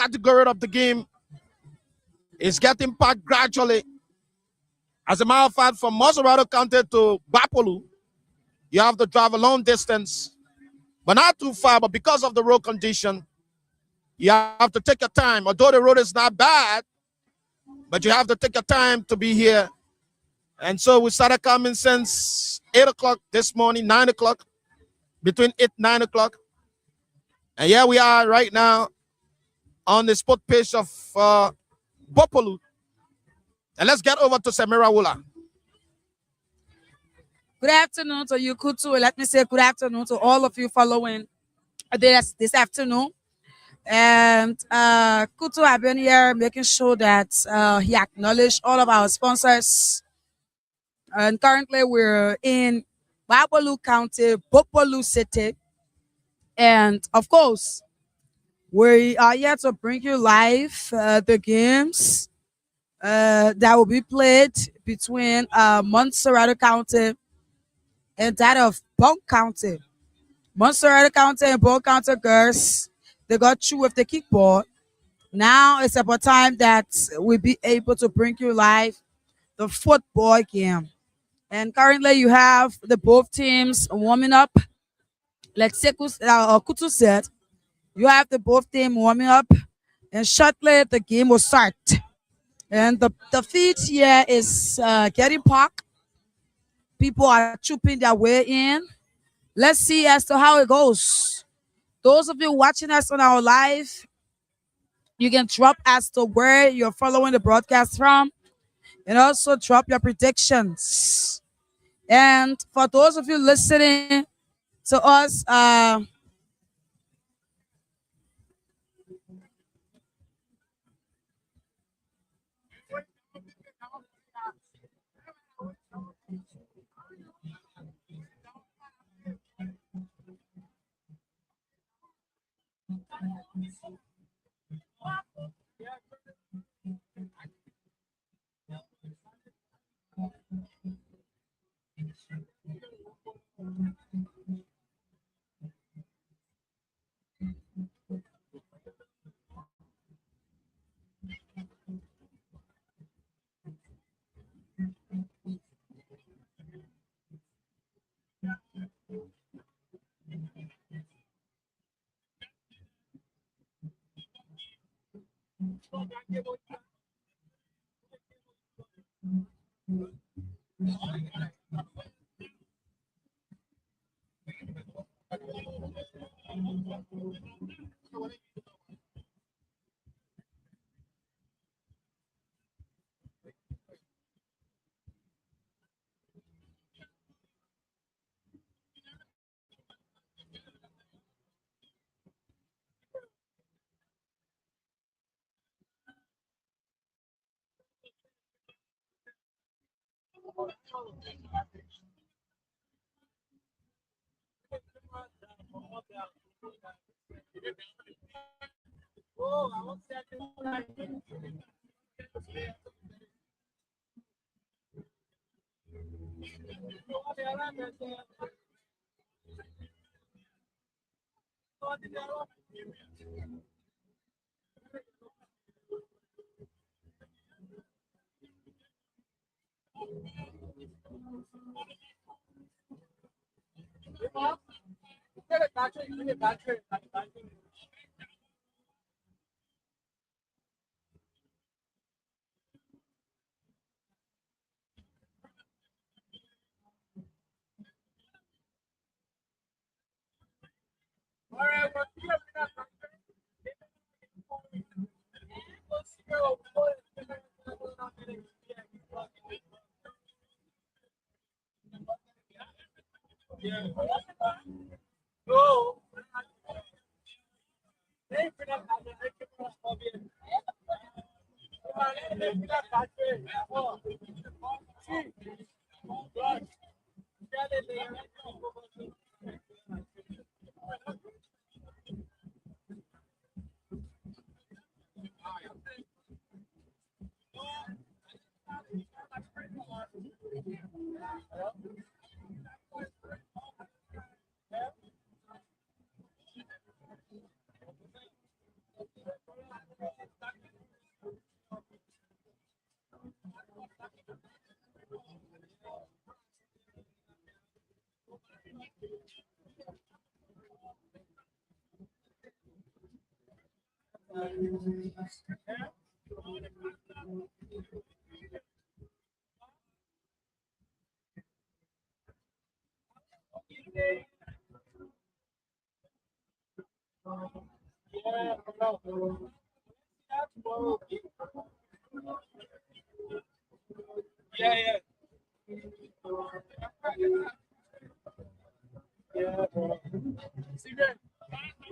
category of the game is getting packed gradually. As a matter of fact, from Montserrado County to Bapolu, you have to drive a long distance, but not too far. But because of the road condition, you have to take your time. Although the road is not bad, but you have to take your time to be here. And so we started coming since 8 o'clock this morning, 9 o'clock, between 8 and 9 o'clock. And here we are right now on the sport page of Bapolu. And let's get over to Samira Wula. Good afternoon to you, Kutu. Let me say good afternoon to all of you following this afternoon. And Kutu have been here making sure that he acknowledged all of our sponsors. And currently we're in Bapolu County, Bapolu City. And of course, we are here to bring you live the games that will be played between Montserrado County and that of Bong County. Montserrado County and Bong County girls, they got through with the kickball. Now it's about time that we'll be able to bring you live the football game. And currently you have the both teams warming up. Like Kutu said, you have the both team warming up, and shortly the game will start. And the field here is getting packed. People are trooping their way in. Let's see as to how it goes. Those of you watching us on our live, you can drop as to where you're following the broadcast from, and also drop your predictions. And for those of you listening to us,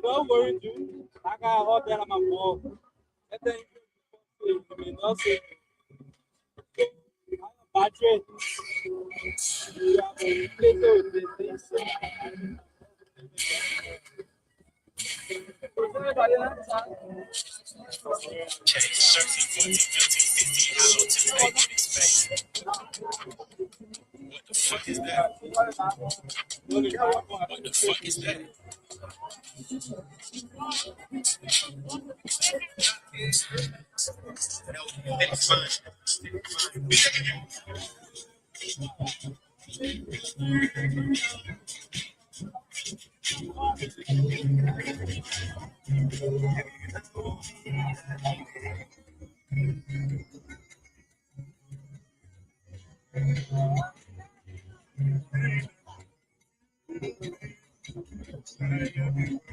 Don't worry, dude. I got all that on my wall. And then you may not say, Patrick, you have a little bit this.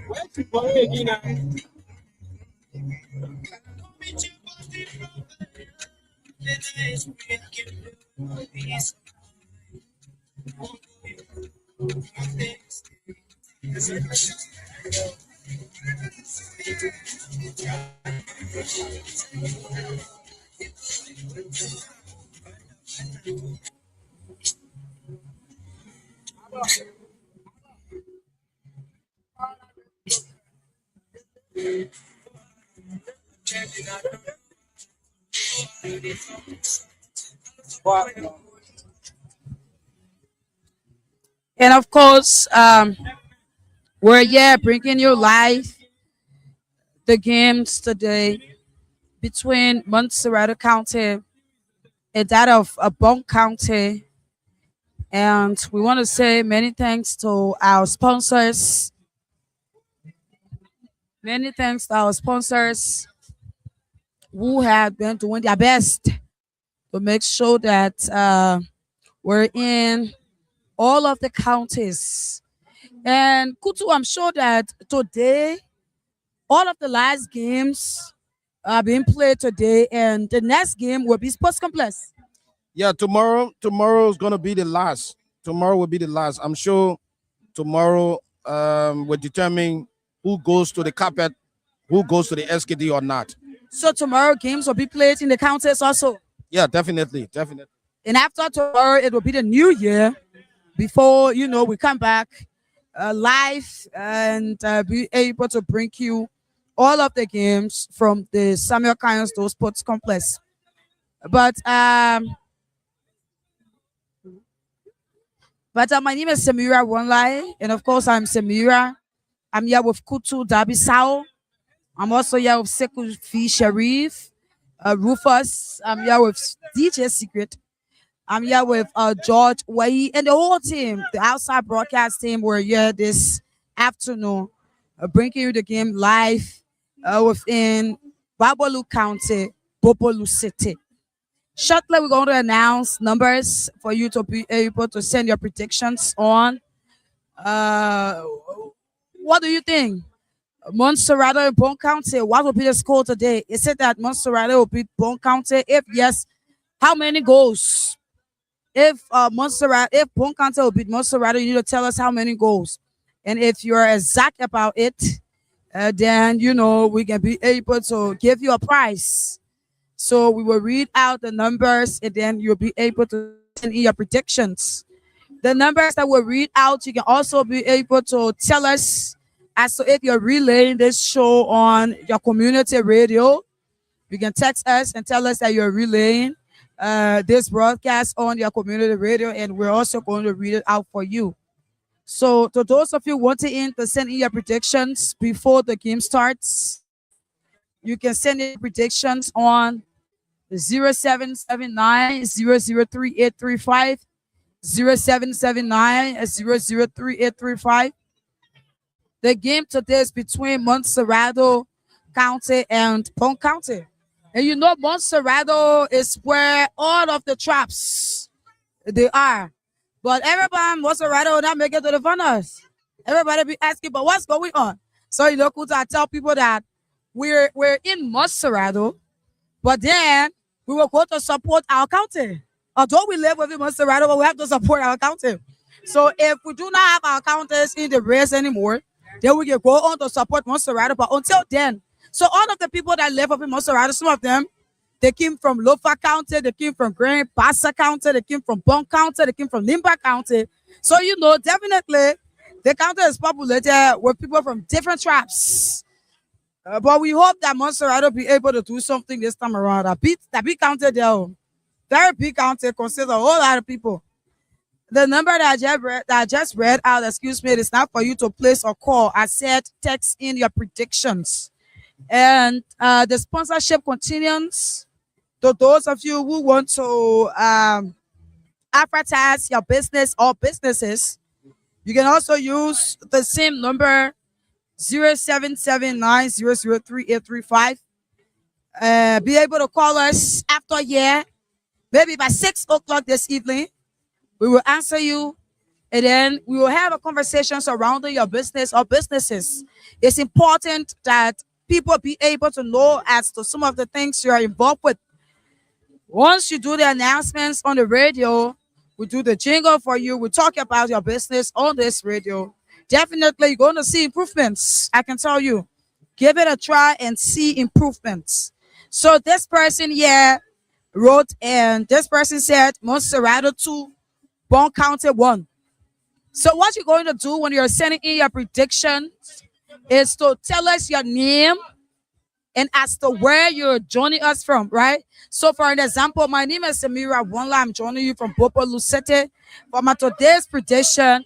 Where's the ball again? What? And of course, we're here bringing you live the games today between Montserrado County and that of Bong County. And we want to say many thanks to our sponsors. Many thanks to our sponsors who have been doing their best to make sure that we're in all of the counties. And Kutu, I'm sure that today, all of the last games are being played today, and the next game will be Sports Complex. Yeah, tomorrow is gonna be the last. Tomorrow will be the last. I'm sure tomorrow will determine who goes to the carpet, who goes to the SKD or not. So tomorrow games will be played in the counties also. Yeah, definitely, definitely. And after tomorrow, it will be the new year before, we come back live and be able to bring you all of the games from the Samuel Kayon's Sports Complex. But my name is Samira Wonlai, and of course I'm Samira. I'm here with Kutu Dabisao. I'm also here with Sekou V Sharif, Rufus. I'm here with DJ Secret. I'm here with George Wai and the whole team, the outside broadcast team. We're here this afternoon, bringing you the game live within Babolu County, Bopolu City. Shortly, we're going to announce numbers for you to be able to send your predictions on. What do you think? Montserrado and Bong County, what will be the score today? Is it that Montserrado will beat Bong County? If yes, how many goals? If if Bong County will beat Montserrado, you need to tell us how many goals. And if you're exact about it, then we can be able to give you a prize. So we will read out the numbers, and then you'll be able to send in your predictions. The numbers that we'll read out, you can also be able to tell us as to if you're relaying this show on your community radio. You can text us and tell us that you're relaying this broadcast on your community radio, and we're also going to read it out for you. So to those of you wanting to send in your predictions before the game starts, you can send in predictions on 0779 003835. 0779 The game today is between Montserrado County and Bong County. And you know, Montserrado is where all of the traps they are. But everybody, Montserrado will not make it to the finals. Everybody be asking, but what's going on? So you know, Kuta, I tell people that we're in Montserrado, but then we will go to support our county. Although we live within Montserrado, but we have to support our county. So if we do not have our counties in the race anymore, then we can go on to support Montserrado. But until then, so all of the people that live up in Montserrado, some of them, they came from Lofa County, they came from Grand Bassa County, they came from Bong County, they came from Limba County. So you know, definitely the county is populated with people from different tribes. But we hope that Montserrado be able to do something this time around. That big county there, very big county, consists a whole lot of people. The number that I just read out, excuse me, it is not for you to place or call. I said text in your predictions. And the sponsorship continues. To those of you who want to advertise your business or businesses, you can also use the same number 0779 be able to call us after year, maybe by 6 o'clock this evening. We will answer you, and then we will have a conversation surrounding your business or businesses. It's important that people be able to know as to some of the things you are involved with. Once you do the announcements on the radio, we do the jingle for you. We talk about your business on this radio. Definitely you're going to see improvements. I can tell you. Give it a try and see improvements. So this person here wrote, and this person said Montserrado 2, Bong County 1. So what you're going to do when you're sending in your predictions is to tell us your name and as to where you're joining us from, right? So for an example, my name is Samira Wanla. I'm joining you from Bopo Lucete. For my today's prediction,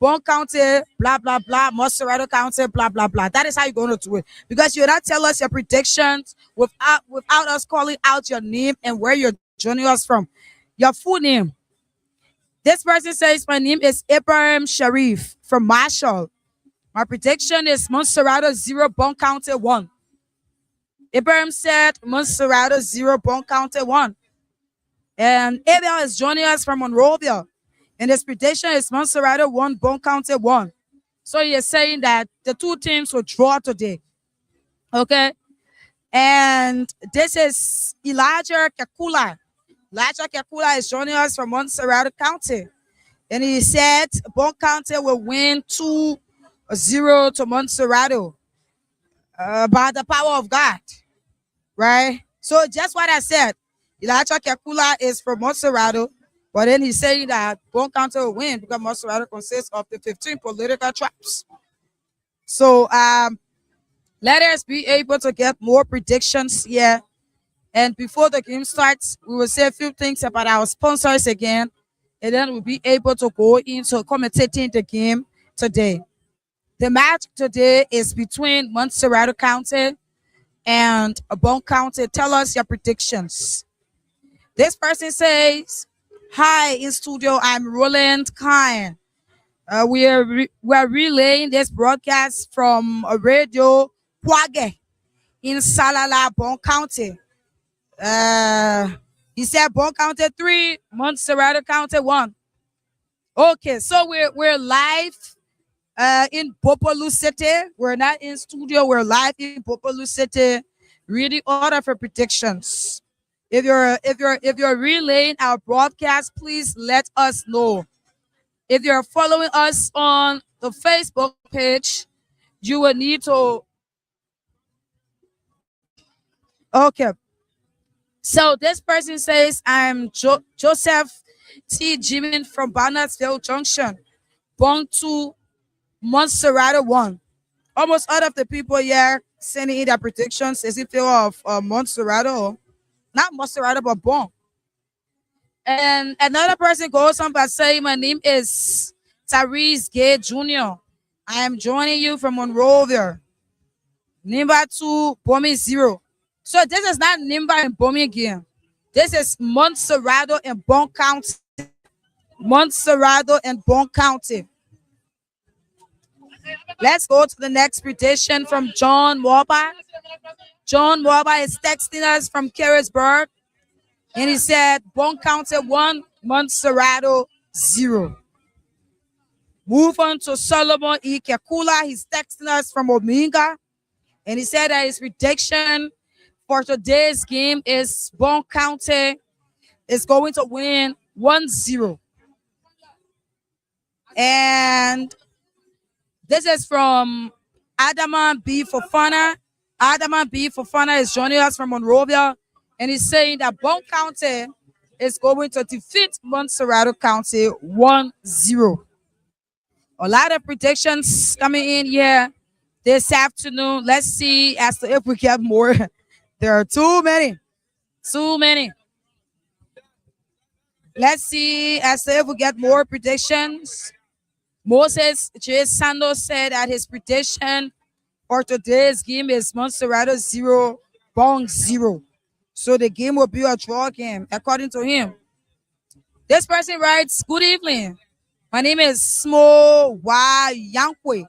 Bong County, blah, blah, blah, Montserrado County, blah, blah, blah. That is how you're going to do it. Because you're not telling us your predictions without us calling out your name and where you're joining us from. Your full name. This person says, my name is Ibrahim Sharif from Marshall. My prediction is Montserrado 0, Bong County 1. Ibrahim said Montserrado 0, Bong County 1. And Abel is joining us from Monrovia. And his prediction is Montserrado 1, Bong County 1. So he is saying that the two teams will draw today. Okay? And this is Elijah Kakula. Elijah Kakula is joining us from Montserrado County. And he said Bong County will win 2-0 to Montserrado by the power of God. Right? So just what I said. Elijah Kakula is from Montserrado. But then he's saying that Bong County will win because Montserrado consists of the 15 political tribes. So let us be able to get more predictions here. And before the game starts, we will say a few things about our sponsors again. And then we'll be able to go into commentating the game today. The match today is between Montserrado County and Bong County. Tell us your predictions. This person says, hi, in studio, I'm Roland Kine. We're relaying this broadcast from a radio Kwage in Salala, Bong County. He said Bong County 3, Montserrado County 1. Okay, so we're live in Popolu City. We're not in studio, we're live in Popolu City. Reading order for predictions. If you're relaying our broadcast, please let us know. If you're following us on the Facebook page, you will need to. Okay. So this person says, I'm Joseph T. Jimin from Barnardsville Junction, Bong 2, Montserrado 1. Almost all of the people here sending in their predictions is in favor of Montserrado. Not Montserrado, but Bong. And another person goes on by saying, my name is Tyrese Gay Jr. I am joining you from Monrovia. Number 2, Bombing 0. So this is not Nimba and Bombing again. This is Montserrado and Bong County. Montserrado, and Bong County. Let's go to the next prediction from John Warba. John Warba is texting us from Carisburg, and he said Bong County 1, Montserrado 0. Move on to Solomon E. Kekula. He's texting us from Ominga, and he said that his prediction for today's game is Bong County is going to win 1-0. And this is from Adama B. Fofana. Adama B. Fofana is joining us from Monrovia, and he's saying that Bong County is going to defeat Montserrado County 1-0. A lot of predictions coming in here this afternoon. Let's see as to if we get more. There are too many. Too many. Let's see as to if we get more predictions. Moses J. Santos said that his prediction for today's game is Montserrado 0, Bong 0. So the game will be a draw game, according to him. This person writes, good evening. My name is Smo Wa Yankwe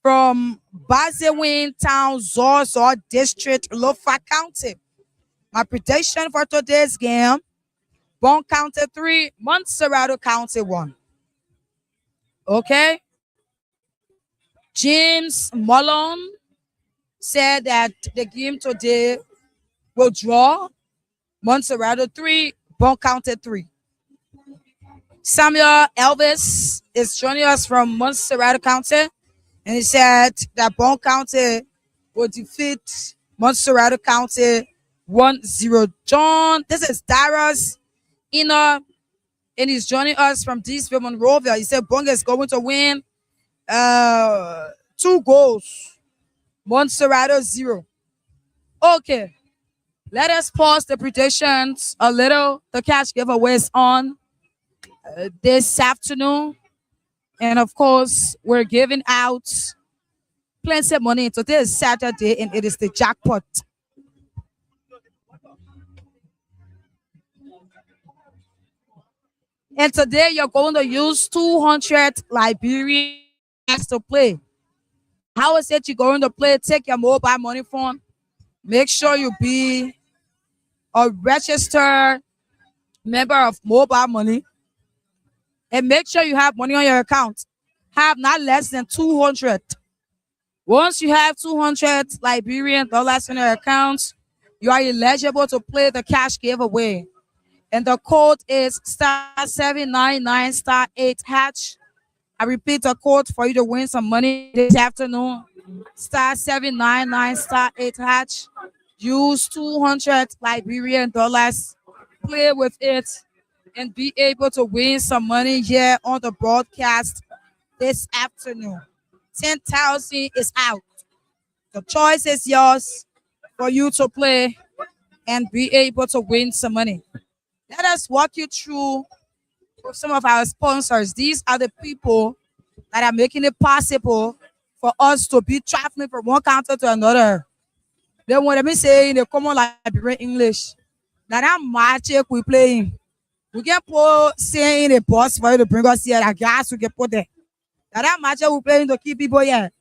from Bazewin Town, Zorzor District, Lofa County. My prediction for today's game, Bong County 3, Montserrado County 1. Okay. James Mullen said that the game today will draw Montserrado 3, Bong County 3. Samuel Elvis is joining us from Montserrado County, and he said that Bong County will defeat Montserrado County 1-0. John, this is Darius Ina, and he's joining us from Deesville, Monrovia. He said Bong is going to win 2 goals. Montserrado 0. Okay. Let us pause the predictions a little. The cash giveaway is on this afternoon. And of course, we're giving out plenty of money. Today is Saturday, and it is the jackpot. And today you're going to use 200 Liberian to play. How is it you're going to play? Take your mobile money phone. Make sure you be a registered member of Mobile Money. And make sure you have money on your account. Have not less than 200. Once you have 200 Liberian dollars in your account, you are eligible to play the cash giveaway. And the code is *799*8#. I repeat the code for you to win some money this afternoon. *799*8#. Use 200 Liberian dollars. Play with it and be able to win some money here on the broadcast this afternoon. 10,000 is out. The choice is yours for you to play and be able to win some money. Let us walk you through some of our sponsors. These are the people that are making it possible for us to be traveling from one country to another. They want me say in the common Liberian English. Now that match we playing. We can put say in the bus for you to bring us here. I guess we can put there. Now that match we playing to keep people here.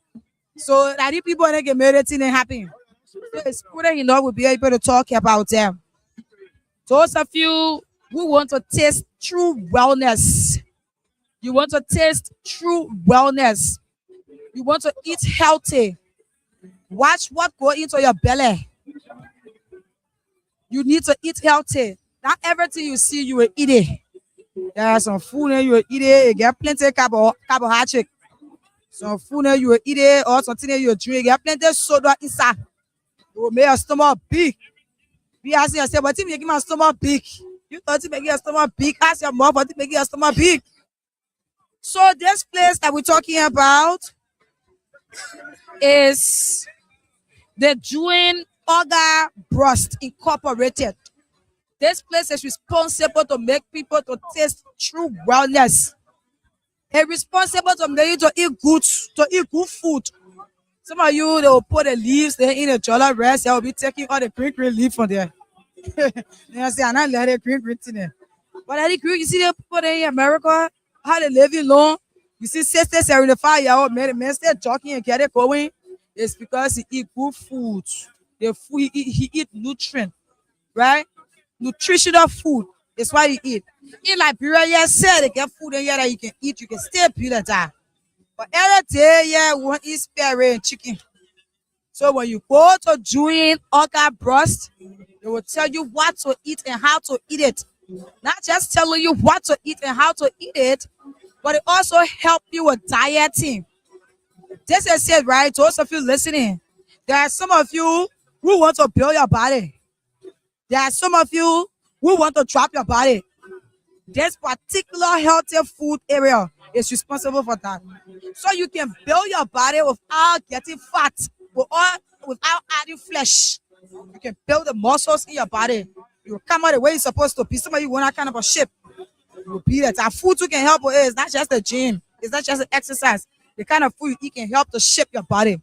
So that the people that get married and happen. So it's important enough we'll be able to talk about them. Those of you who want to taste true wellness. You want to taste true wellness. You want to eat healthy. Watch what go into your belly. You need to eat healthy. Not everything you see, you will eat it. There are some food that you will eat it. You get plenty of carbohydrate. Some food that you will eat it, or something that you will drink. You get plenty of soda inside. You will make your stomach big. Be asking yourself, what if you make my stomach big? You thought you make your stomach big. Ask your mom, what if you make your stomach big? So this place that we're talking about is the Jewin Oga Brust Incorporated. This place is responsible to make people to taste true wellness. It's responsible to make you to eat good food. Some of you, they will put the leaves there in the jollof rice. They will be taking all the green leaf from there. You know, say, I'm not letting green thing there. But I agree, you see the people there in America, how they living long. You see 60, 75-year-old man still talking and get it going. It's because he eat good food. The food he eat nutrient, right? Nutritional food is what he eat. In Liberia, yes, sir, they get food in here that you can eat. You can still build a die. But every day, yeah, we want to eat spare rib and chicken. So when you go to join Orca Breast, they will tell you what to eat and how to eat it. Not just telling you what to eat and how to eat it, but it also help you with dieting. This is it, right? Those of you listening, there are some of you who want to build your body. There are some of you who want to drop your body. This particular healthy food area is responsible for that. So you can build your body without getting fat, without adding flesh. You can build the muscles in your body. You will come out the way you're supposed to be. Some of you want that kind of a shape. You will be that. Our food too can help with it. It's not just the gym. It's not just the exercise. The kind of food you eat can help to shape your body.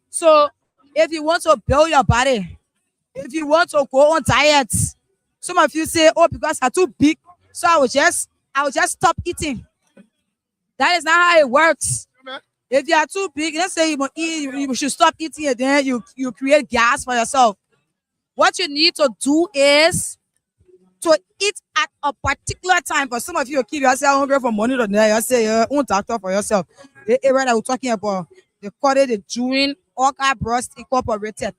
So if you want to build your body, if you want to go on diets, some of you say, "Oh, because I'm too big, so I will just stop eating." That is not how it works. If you are too big, let's say you should stop eating, and then you create gas for yourself. What you need to do is to eat at a particular time. For some of you, keep yourself hungry from morning to night. You say, own doctor for yourself. The area that we're talking about, they call it the June Orca Breast Incorporated.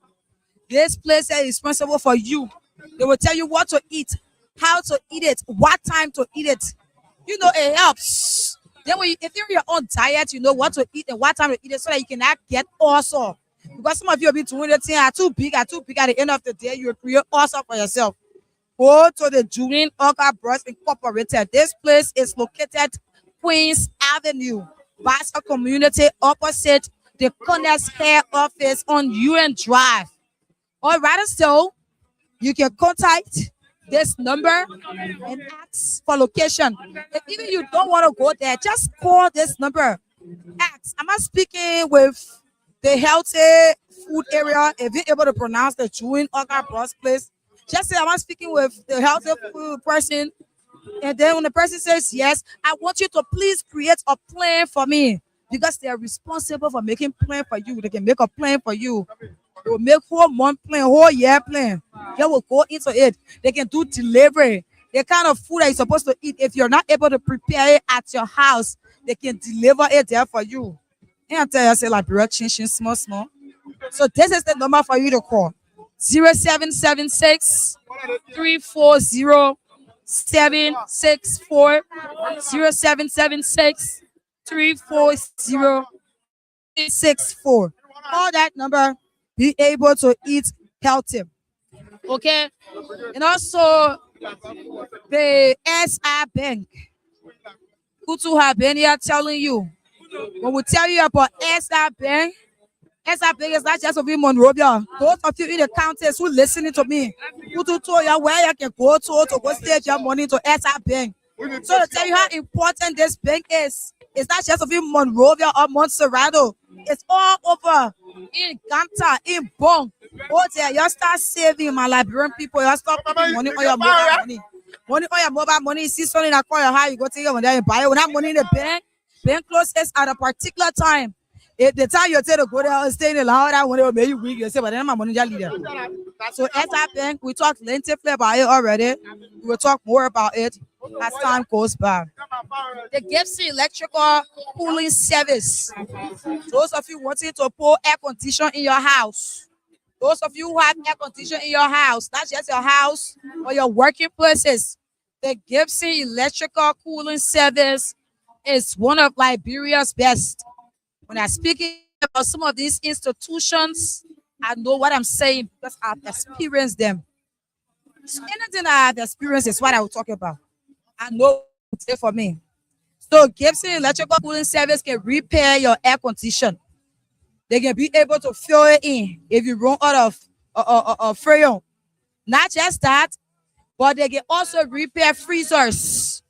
This place is responsible for you. They will tell you what to eat, how to eat it, what time to eat it. You know, it helps. Then if you're your own diet, you know what to eat and what time to eat it so that you cannot get ulcer. Because some of you will be doing the thing are too big. At the end of the day, you will create ulcer for yourself. Go to the Julian Orca Breast Incorporated. This place is located Queens Avenue, Basque Community, opposite the Connect Hair Office on UN Drive. Or rather still, you can contact this number and ask for location. If even you don't want to go there, just call this number. Ask, am I speaking with the healthy food area? If you're able to pronounce the June Orca Breast place, just say, am I speaking with the healthy food person? And then when the person says yes, I want you to please create a plan for me because they are responsible for making plan for you. They can make a plan for you. They will make whole month plan, whole year plan. They will go into it. They can do delivery. The kind of food that you're supposed to eat, if you're not able to prepare it at your house, they can deliver it there for you. And I tell you, I say like bread, chin, small, small. So this is the number for you to call. 0776 340 764 0776 340 664. Call that number. Be able to eat healthy. Okay. And also the SI Bank. Kutu have been here telling you. When we tell you about SI Bank, SI Bank is not just of Monrovia. Those of you in the counties who listening to me, Kutu told you where you can go to go save your money to SI Bank. So to tell you how important this bank is, it's not just of in Monrovia or Montserrado. It's all over in Ganta, in Bong. Oh, there, you start saving my Liberian people. You start putting money on your mobile money. Money on your mobile money. You see something that call your house, you go take it when they buy it. When that money in the bank closes at a particular time. If the time you tell to go there and stay in the line, that money will make you weak. You say, but then my money just leave there. So at that bank, we talked lengthily about it already. We will talk more about it as time goes by. The Gibson Electrical Cooling Service. Those of you wanting to put air condition in your house. Those of you who have air condition in your house, not just your house or your working places. The Gibson Electrical Cooling Service is one of Liberia's best. When I'm speaking about some of these institutions, I know what I'm saying because I've experienced them. So anything I have experienced is what I will talk about. I know it's there for me. So Gibson Electrical Cooling Service can repair your air condition. They can be able to fill it in if you run out of freon. Not just that, but they can also repair freezers.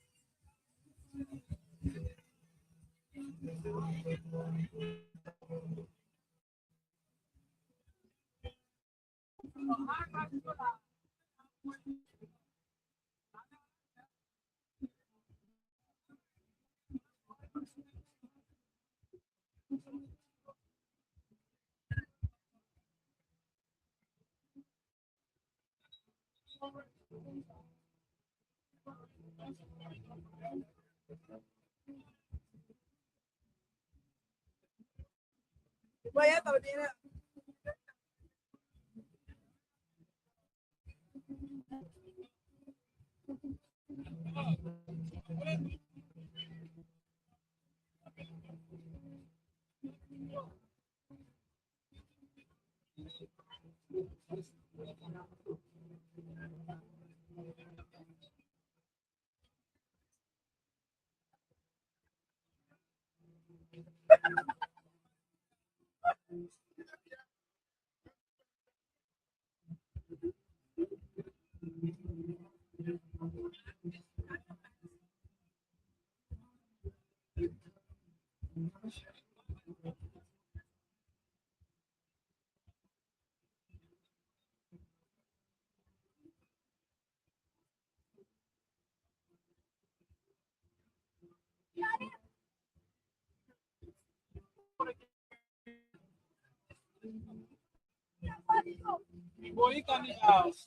Before you come in the house,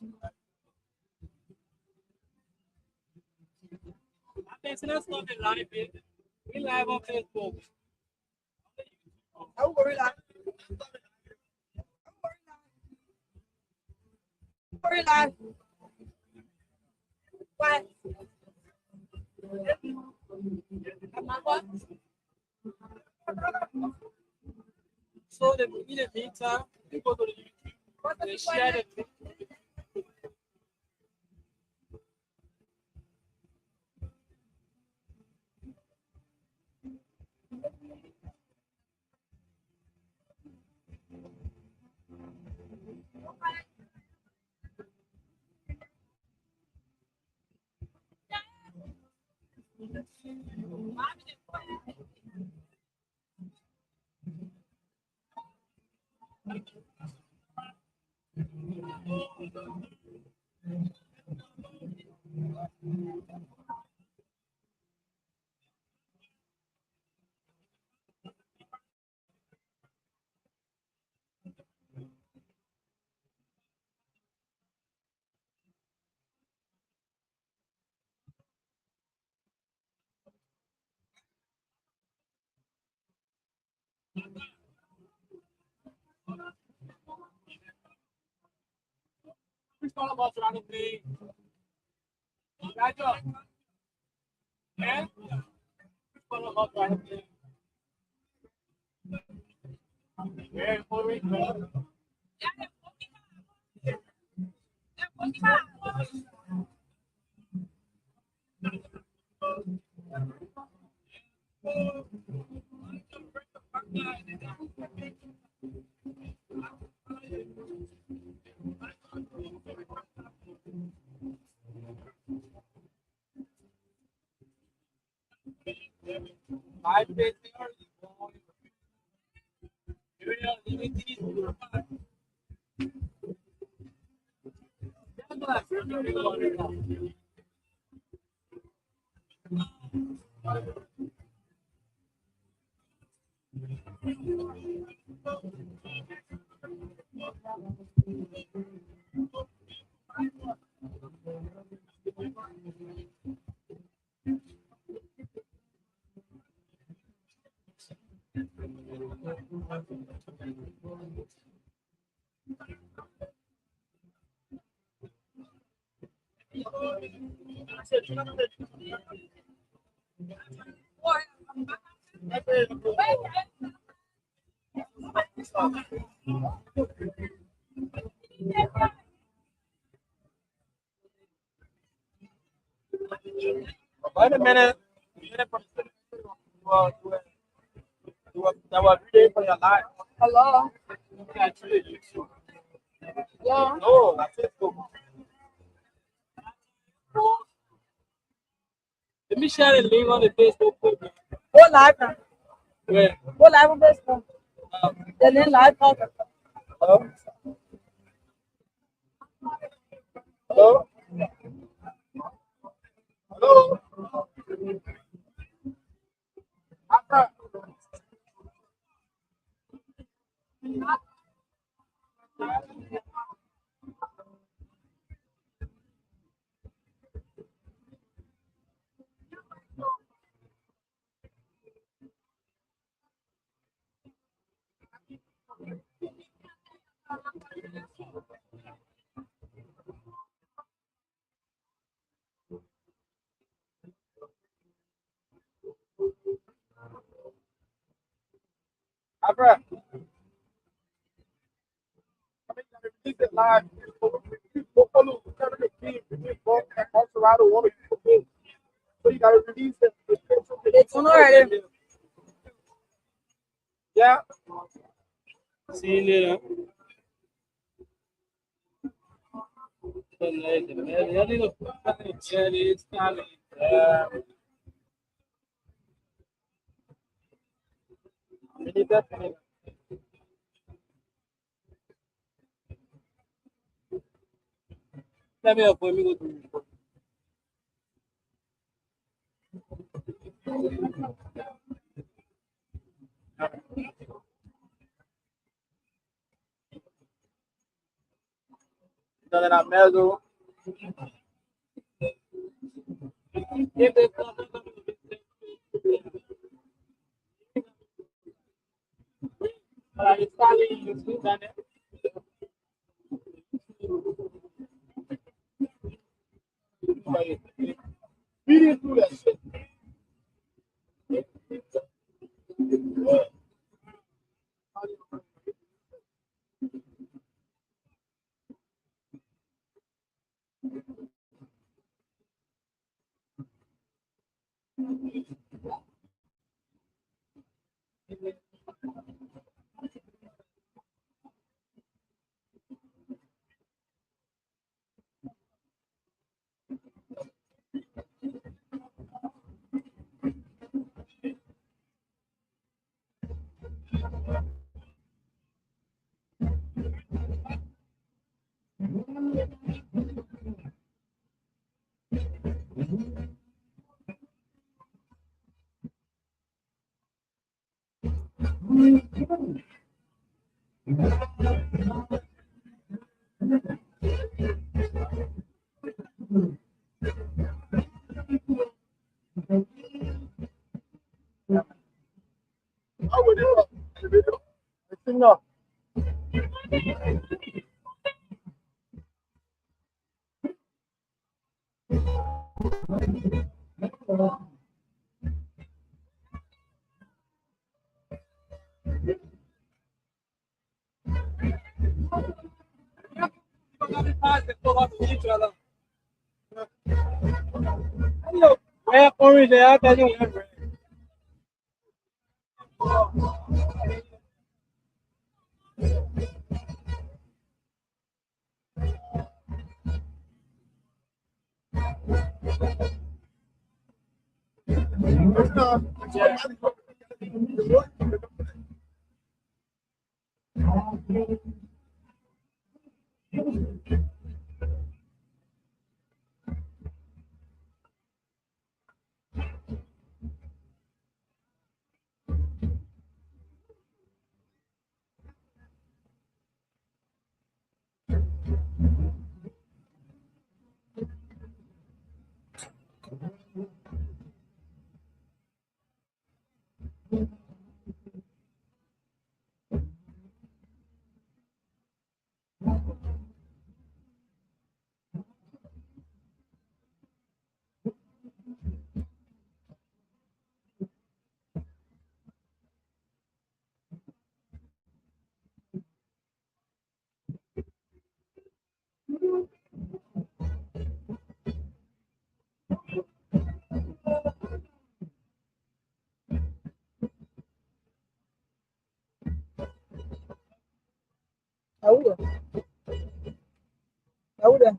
I think let's not be live here. We live on Facebook. So in the meantime, you go to the YouTube, they share the video. It's all about trying to play. Raja, and it's all about trying to play. Yeah, for me. I play there. Wait a minute. That was really for your life. Hello. Yeah, it's really YouTube. Hello. No, that's Facebook. Let me share the link on the Facebook page. Go live now. Where? Go live on Facebook. And then live talk. Hello? Hello? Hello? Montserrado want to be. So you gotta release it. It's already. Yeah. See you later. Let me up for me go to. Então na mesa. Para estar ali, né? Virem tudo assim. É, orange, é, tá de um. Ahora. Ahora.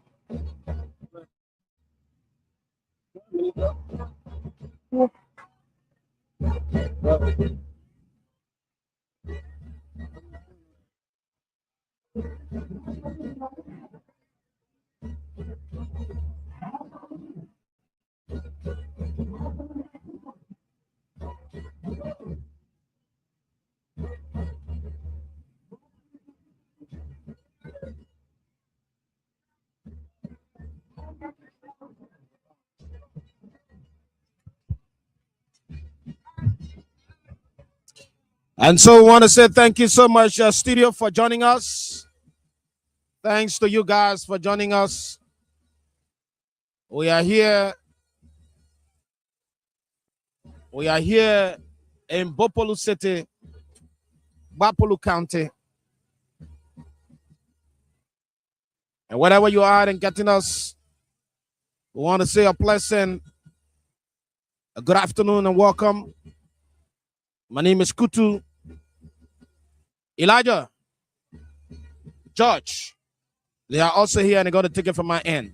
And so we want to say thank you so much, studio, for joining us. Thanks to you guys for joining us. We are here. We are here in Bopolu City, Bapolu County. And wherever you are and getting us, We want to say a pleasant good afternoon and welcome. My name is Kutu. Elijah, George, they are also here and they got a ticket from my end.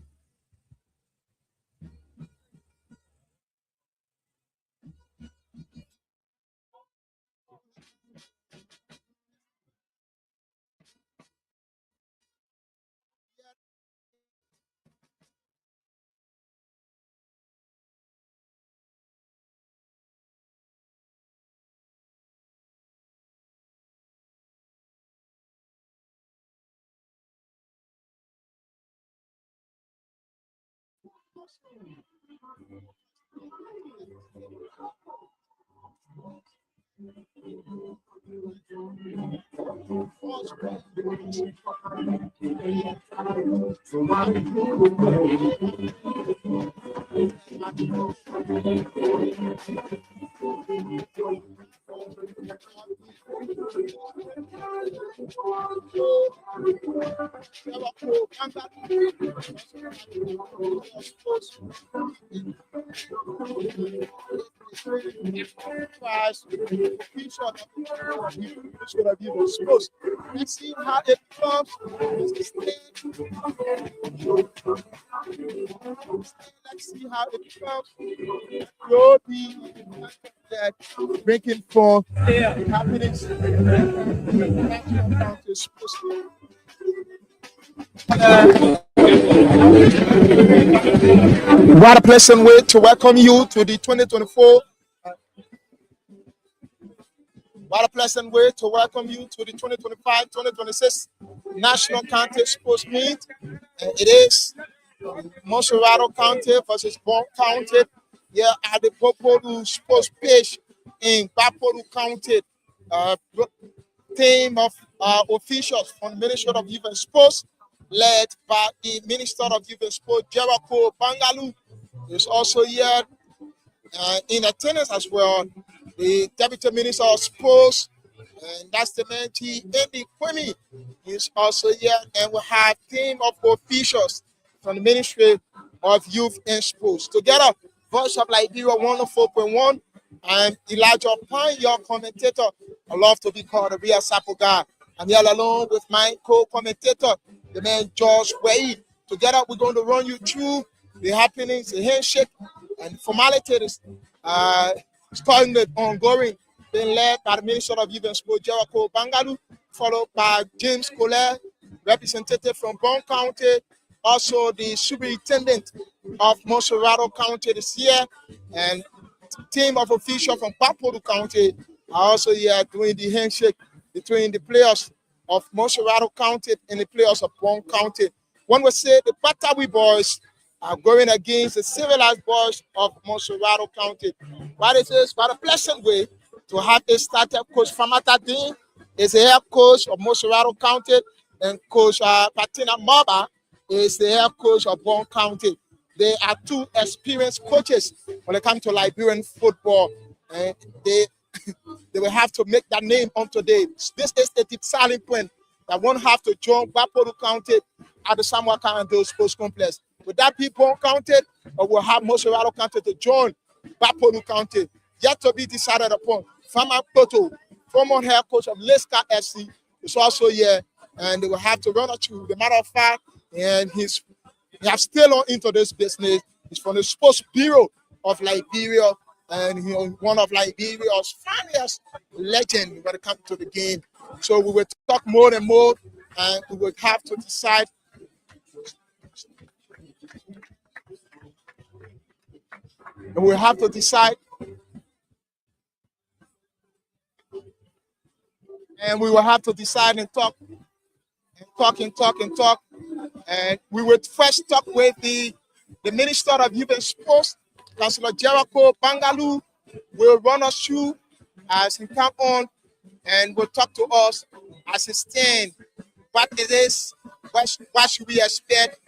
Let's see how it comes. Let's see how it comes. You'll be that drinking for happiness. What a pleasant way to welcome you to the 2024. What a pleasant way to welcome you to the 2025-2026 National County Sports Meet. It is Montserrado County versus Bong County here at the Bapolu Sports Pitch in Bapolu County. Team of officials from the Ministry of Youth and Sports, led by the Minister of Youth and Sports, Jericho Bangalu, is also here in attendance as well. The Deputy Minister of Sports, and that's the man Eddie Kwemi, is also here, and we have team of officials from the Ministry of Youth and Sports. Together, Voice of Liberia 104.1. I'm Elijah Pine, your commentator. I love to be called a real Sapo guy. I'm here along with my co-commentator, the man George Wade. Together, we're going to run you through the happenings, the handshake, and formalities starting the ongoing, being led by the Minister of Youth and Sport, Jericho Bangalu, followed by James Colette, representative from Bong County, also the superintendent of Montserrado County this year, and team of officials from Bapolu County are also here doing the handshake between the players of Montserrado County and the players of Bong County. When we say the Batawi boys are going against the civilized boys of Montserrado County, what it is, what a pleasant way to have a starter coach. Famata Dean is the head coach of Montserrado County, and Coach Patina Maba is the head coach of Bong County. They are two experienced coaches when it comes to Liberian football, and they will have to make that name on today. This is a deep selling point that won't have to join Bapolu County at the Samoa County Sports Complex. Would that be Bong County, or will have Montserrado County to join Bapolu County? Yet to be decided upon. Fama Poto, former head coach of Leska FC, is also here, and they will have to run it through. The matter of fact, and he has still on into this business. He's from the Sports Bureau of Liberia, and he's one of Liberia's funniest legends when it comes to the game. So we will talk more and more, and we will have to decide. And we'll have to decide. And we will have to decide and talk. And we would first talk with the Minister of Youth and Sports, Councillor Jericho Bangalu, will run us through as he come on and will talk to us as he stand. What it is, what should we expect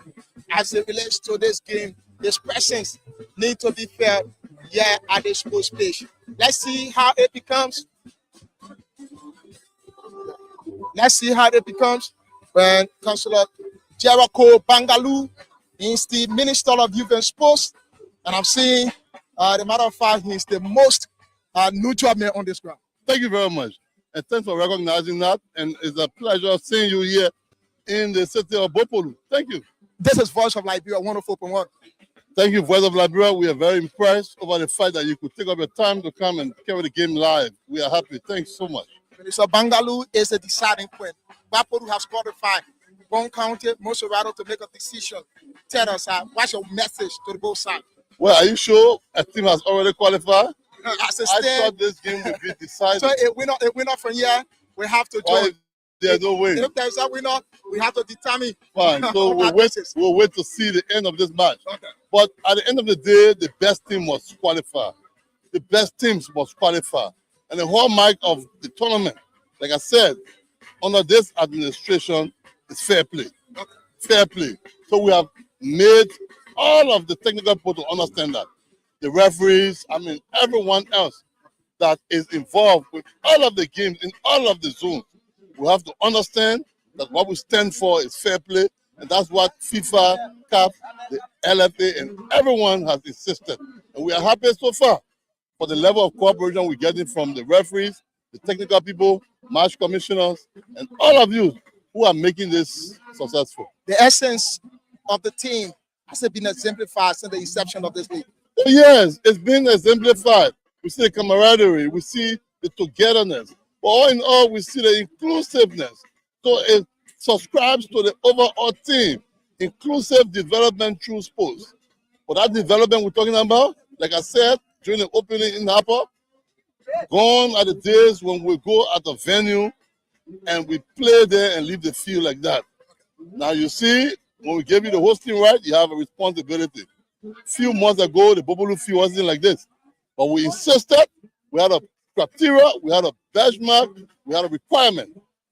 as it relates to this game? These persons need to be felt here at the sports page. Let's see how it becomes. Let's see how it becomes when Councillor Jericho Bangalu He's the Minister of Youth and Sports, and I'm saying, the matter of fact, he's the most neutral man on this ground. Thank you very much. And thanks for recognizing that. And it's a pleasure seeing you here in the city of Bopolu. Thank you. This is Voice of Liberia 104.1. Thank you, Voice of Liberia. We are very impressed over the fact that you could take up your time to come and carry the game live. We are happy. Thanks so much. Minister Bangalore is a deciding point. Bopolu has qualified Bong County, Montserrado to make a decision. Tell us, what's your message to the both sides? Well, are you sure a team has already qualified? As a I stand, thought this game would be decided. so a winner from here, we have to join. There's no way. If there's a winner, we have to determine. Fine. So we'll wait to see the end of this match. Okay. But at the end of the day, the best team must qualify. The best teams must qualify. And the hallmark of the tournament, like I said, under this administration, is fair play. Okay. Fair play. So we have made all of the technical people to understand that. The referees, everyone else that is involved with all of the games in all of the zones, we have to understand that what we stand for is fair play, and that's what FIFA, CAF, the LFA, and everyone has insisted. And we are happy so far for the level of cooperation we're getting from the referees, the technical people, match commissioners, and all of you who are making this successful. The essence of the team has been exemplified since the inception of this league. Oh, yes, it's been exemplified. We see the camaraderie, we see the togetherness. But all in all, we see the inclusiveness. So it subscribes to the overall theme, inclusive development through sports. For that development we're talking about, like I said, during the opening in Harper, gone are the days when we go at the venue and we play there and leave the field like that. Now you see, when we gave you the hosting right, you have a responsibility. Few months ago, the Bopolu field wasn't like this. But we insisted, we had a criteria, we had a benchmark, we had a requirement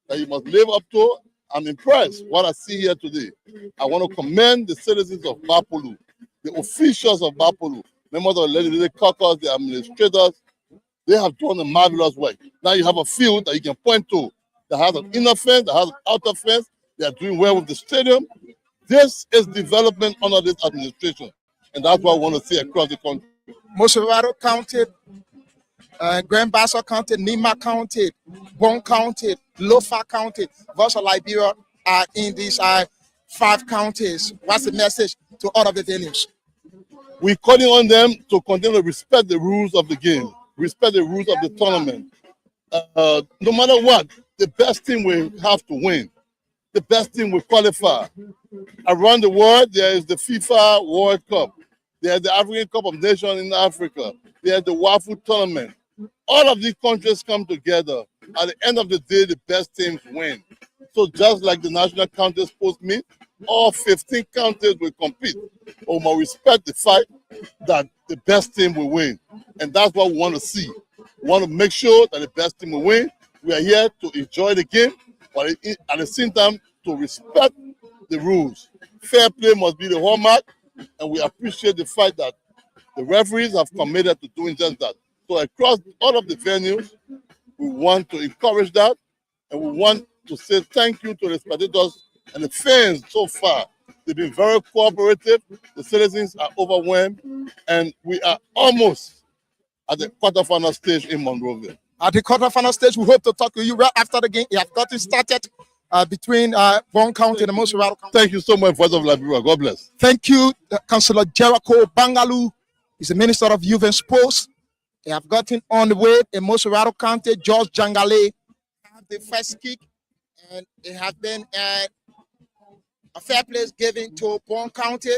that you must live up to. I'm impressed what I see here today. I want to commend the citizens of Bopolu, the officials of Bopolu, members of the legislative caucus, the administrators. They have done a marvelous work. Now you have a field that you can point to that has an inner fence, that has an outer fence. They are doing well with the stadium. This is development under this administration. And that's what I want to see across the country. Montserrado counted, Grand Bassa counted, Nima counted, Bong counted, Lofa counted. Voice of Liberia are in these 5 counties. What's the message to all of the venues? We're calling on them to continue to respect the rules of the game, respect the rules of the tournament. No matter what, the best team will have to win. The best team will qualify. Around the world, there is the FIFA World Cup. There's the African Cup of Nations in Africa. There's the WAFU tournament. All of these countries come together. At the end of the day, the best teams win. So just like the national counties post meet, all 15 counties will compete. But we must respect the fact that the best team will win. And that's what we want to see. We want to make sure that the best team will win. We are here to enjoy the game, but at the same time, to respect the rules. Fair play must be the hallmark, and we appreciate the fact that the referees have committed to doing just that. So across all of the venues, we want to encourage that, and we want to say thank you to the spectators and the fans so far. They've been very cooperative. The citizens are overwhelmed, and we are almost at the quarterfinal stage in Monrovia. At the quarterfinal stage, we hope to talk to you right after the game. You have gotten started between Bong County and Montserrado County. Thank you so much, Voice of Liberia. God bless. Thank you, Councillor Jericho Bangaloo. He's the Minister of Youth and Sports. They have gotten on the way in Montserrado County. George Jangale have the first kick, and it has been a fair play given to Bong County.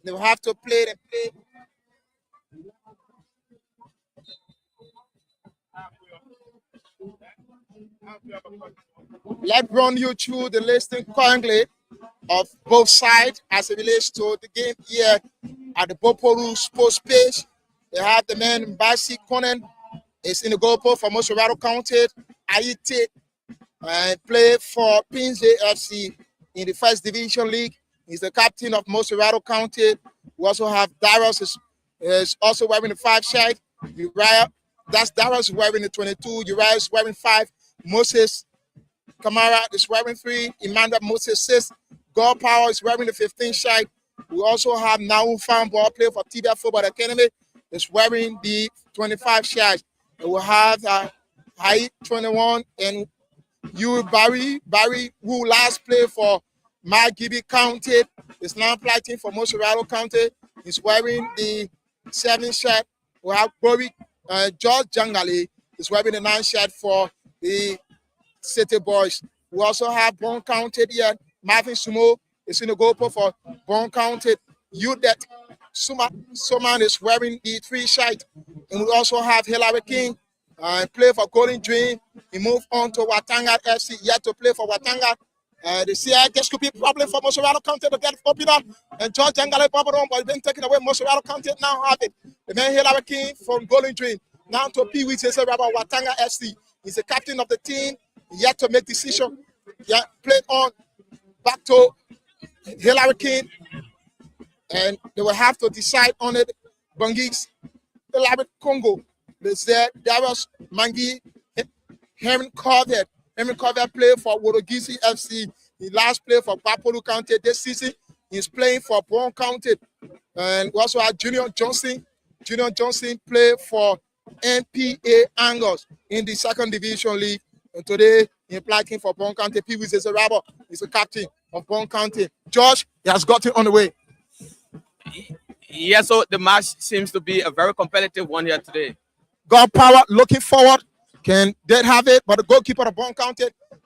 They will have to play the play. Let's run you through the listing currently of both sides as it relates to the game here at the Bopolu Sports Page. They have the man Mbasi Konen is in the goalpost for Montserrado County. Aite play for Pinze FC in the First Division League. He's the captain of Montserrado County. We also have Darius is also wearing the 5 shirt. Uriah, that's Darius wearing the 22. Uriah is wearing 5. Moses Kamara is wearing 3. Emmanuel Moses 6. God Power is wearing the 15 shirt. We also have Naum Fan Ball player for Tibia Football Academy. Is wearing the 25 shirt. And we have High 21 and Barry, who last played for Margibi County, is now playing for Montserrado County. He's wearing the 7 shirt. We have George Jangali is wearing the 9 shirt for the City Boys. We also have Bong County here. Marvin Sumo is in the goal for Bong County. Udet Suman is wearing the 3 shirt. And we also have Hillary King play for Golden Dream. He moved on to Watanga FC, yet to play for Watanga. The CI just could be a problem for Montserrado County to get open up. And George Angale Babadon, but been taken away. Montserrado County now have it. The man Hillary King from Golden Dream now to Pee Wee says about Watanga FC. He's the captain of the team, yet to make decision. Yeah, played on back to Hillary King, and they will have to decide on it. Bangis, Hillary Congo. There was Mangi, Herman Corvette. Herman Corvette played for Wodogisi FC. He last played for Bapolu County this season. He's playing for Bong County. And we also have Junior Johnson. Junior Johnson played for NPA Angles in the 2nd Division League. And today, he's playing for Bong County. P.W. Zezerabo is the captain of Bong County. Josh, he has got it on the way. Yeah, so the match seems to be a very competitive one here today. God power looking forward. Can they have it? But the goalkeeper of Bong County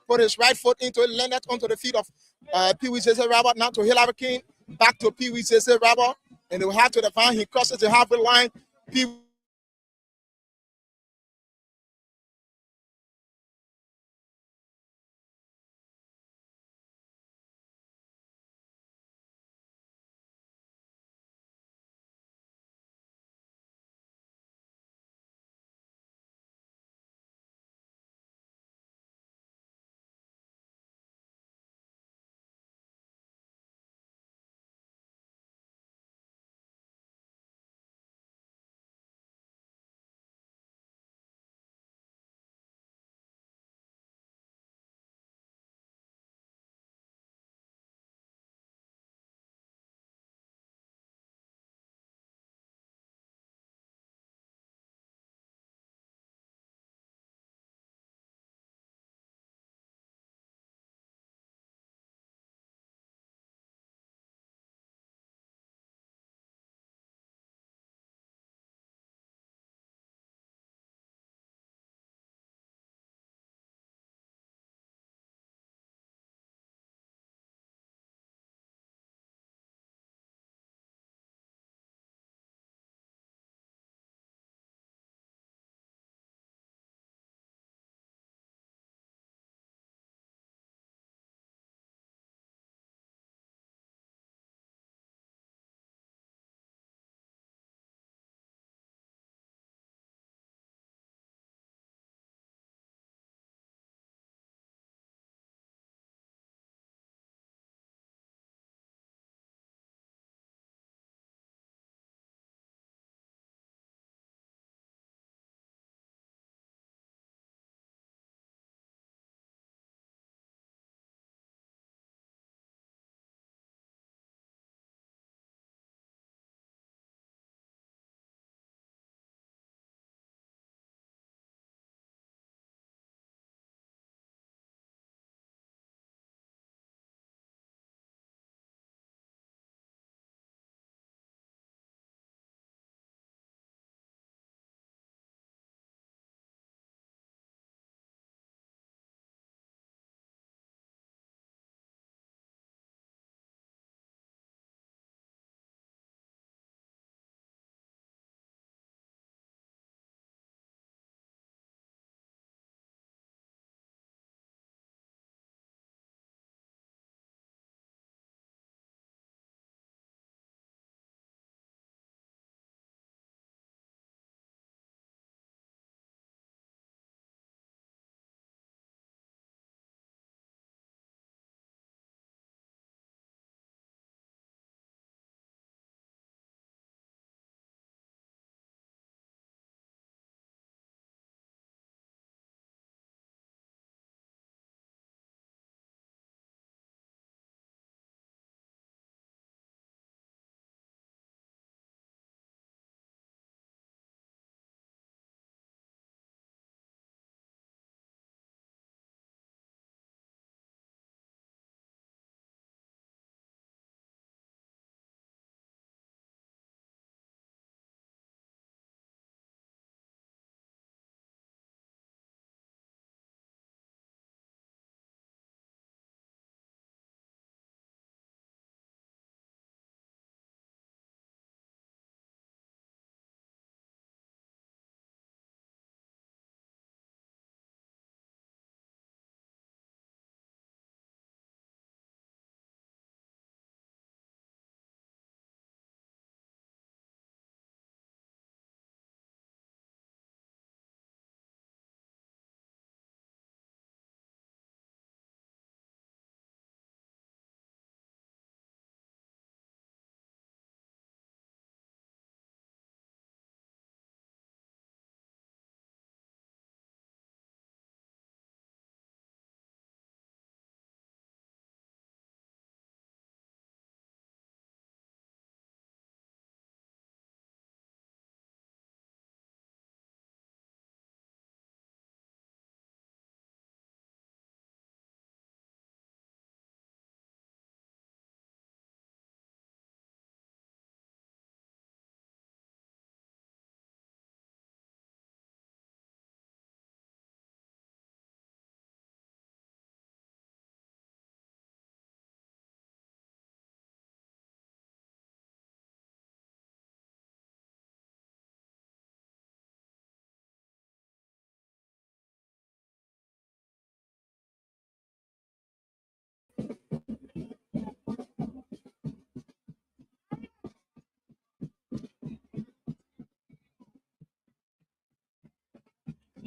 put his right foot into it, landed onto the feet of Pee-wee Zezerabo. Now to Hillary King, back to Pee-wee Zezerabo. And they will have to the van. He crosses the halfway line. Pee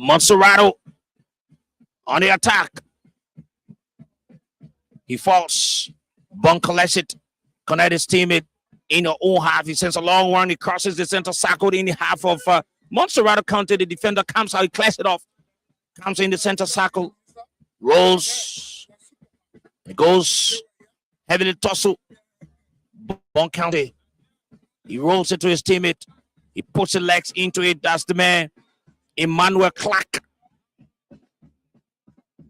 Montserrado on the attack. He falls. Bong collects it. Connect his teammate in the own half. He sends a long one. He crosses the center circle in the half of Montserrado County. The defender comes out. He clears it off. Comes in the center circle. Rolls. It goes heavily tussle. Bong County. He rolls it to his teammate. He puts his legs into it. That's the man, Emmanuel Clark.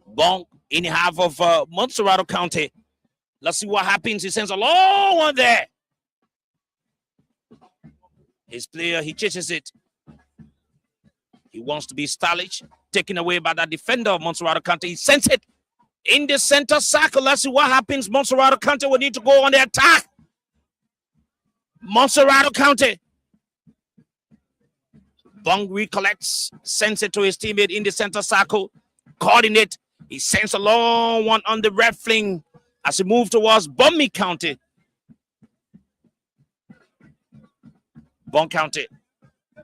Bong in the half of Montserrado County. Let's see what happens. He sends a long one there. His player, he chases it. He wants to be stylish. Taken away by that defender of Montserrado County. He sends it in the center circle. Let's see what happens. Montserrado County will need to go on the attack. Montserrado County. Bong recollects, sends it to his teammate in the center circle. Coordinate. He sends a long one on the red fling as he moves towards Bummy County. Bong County.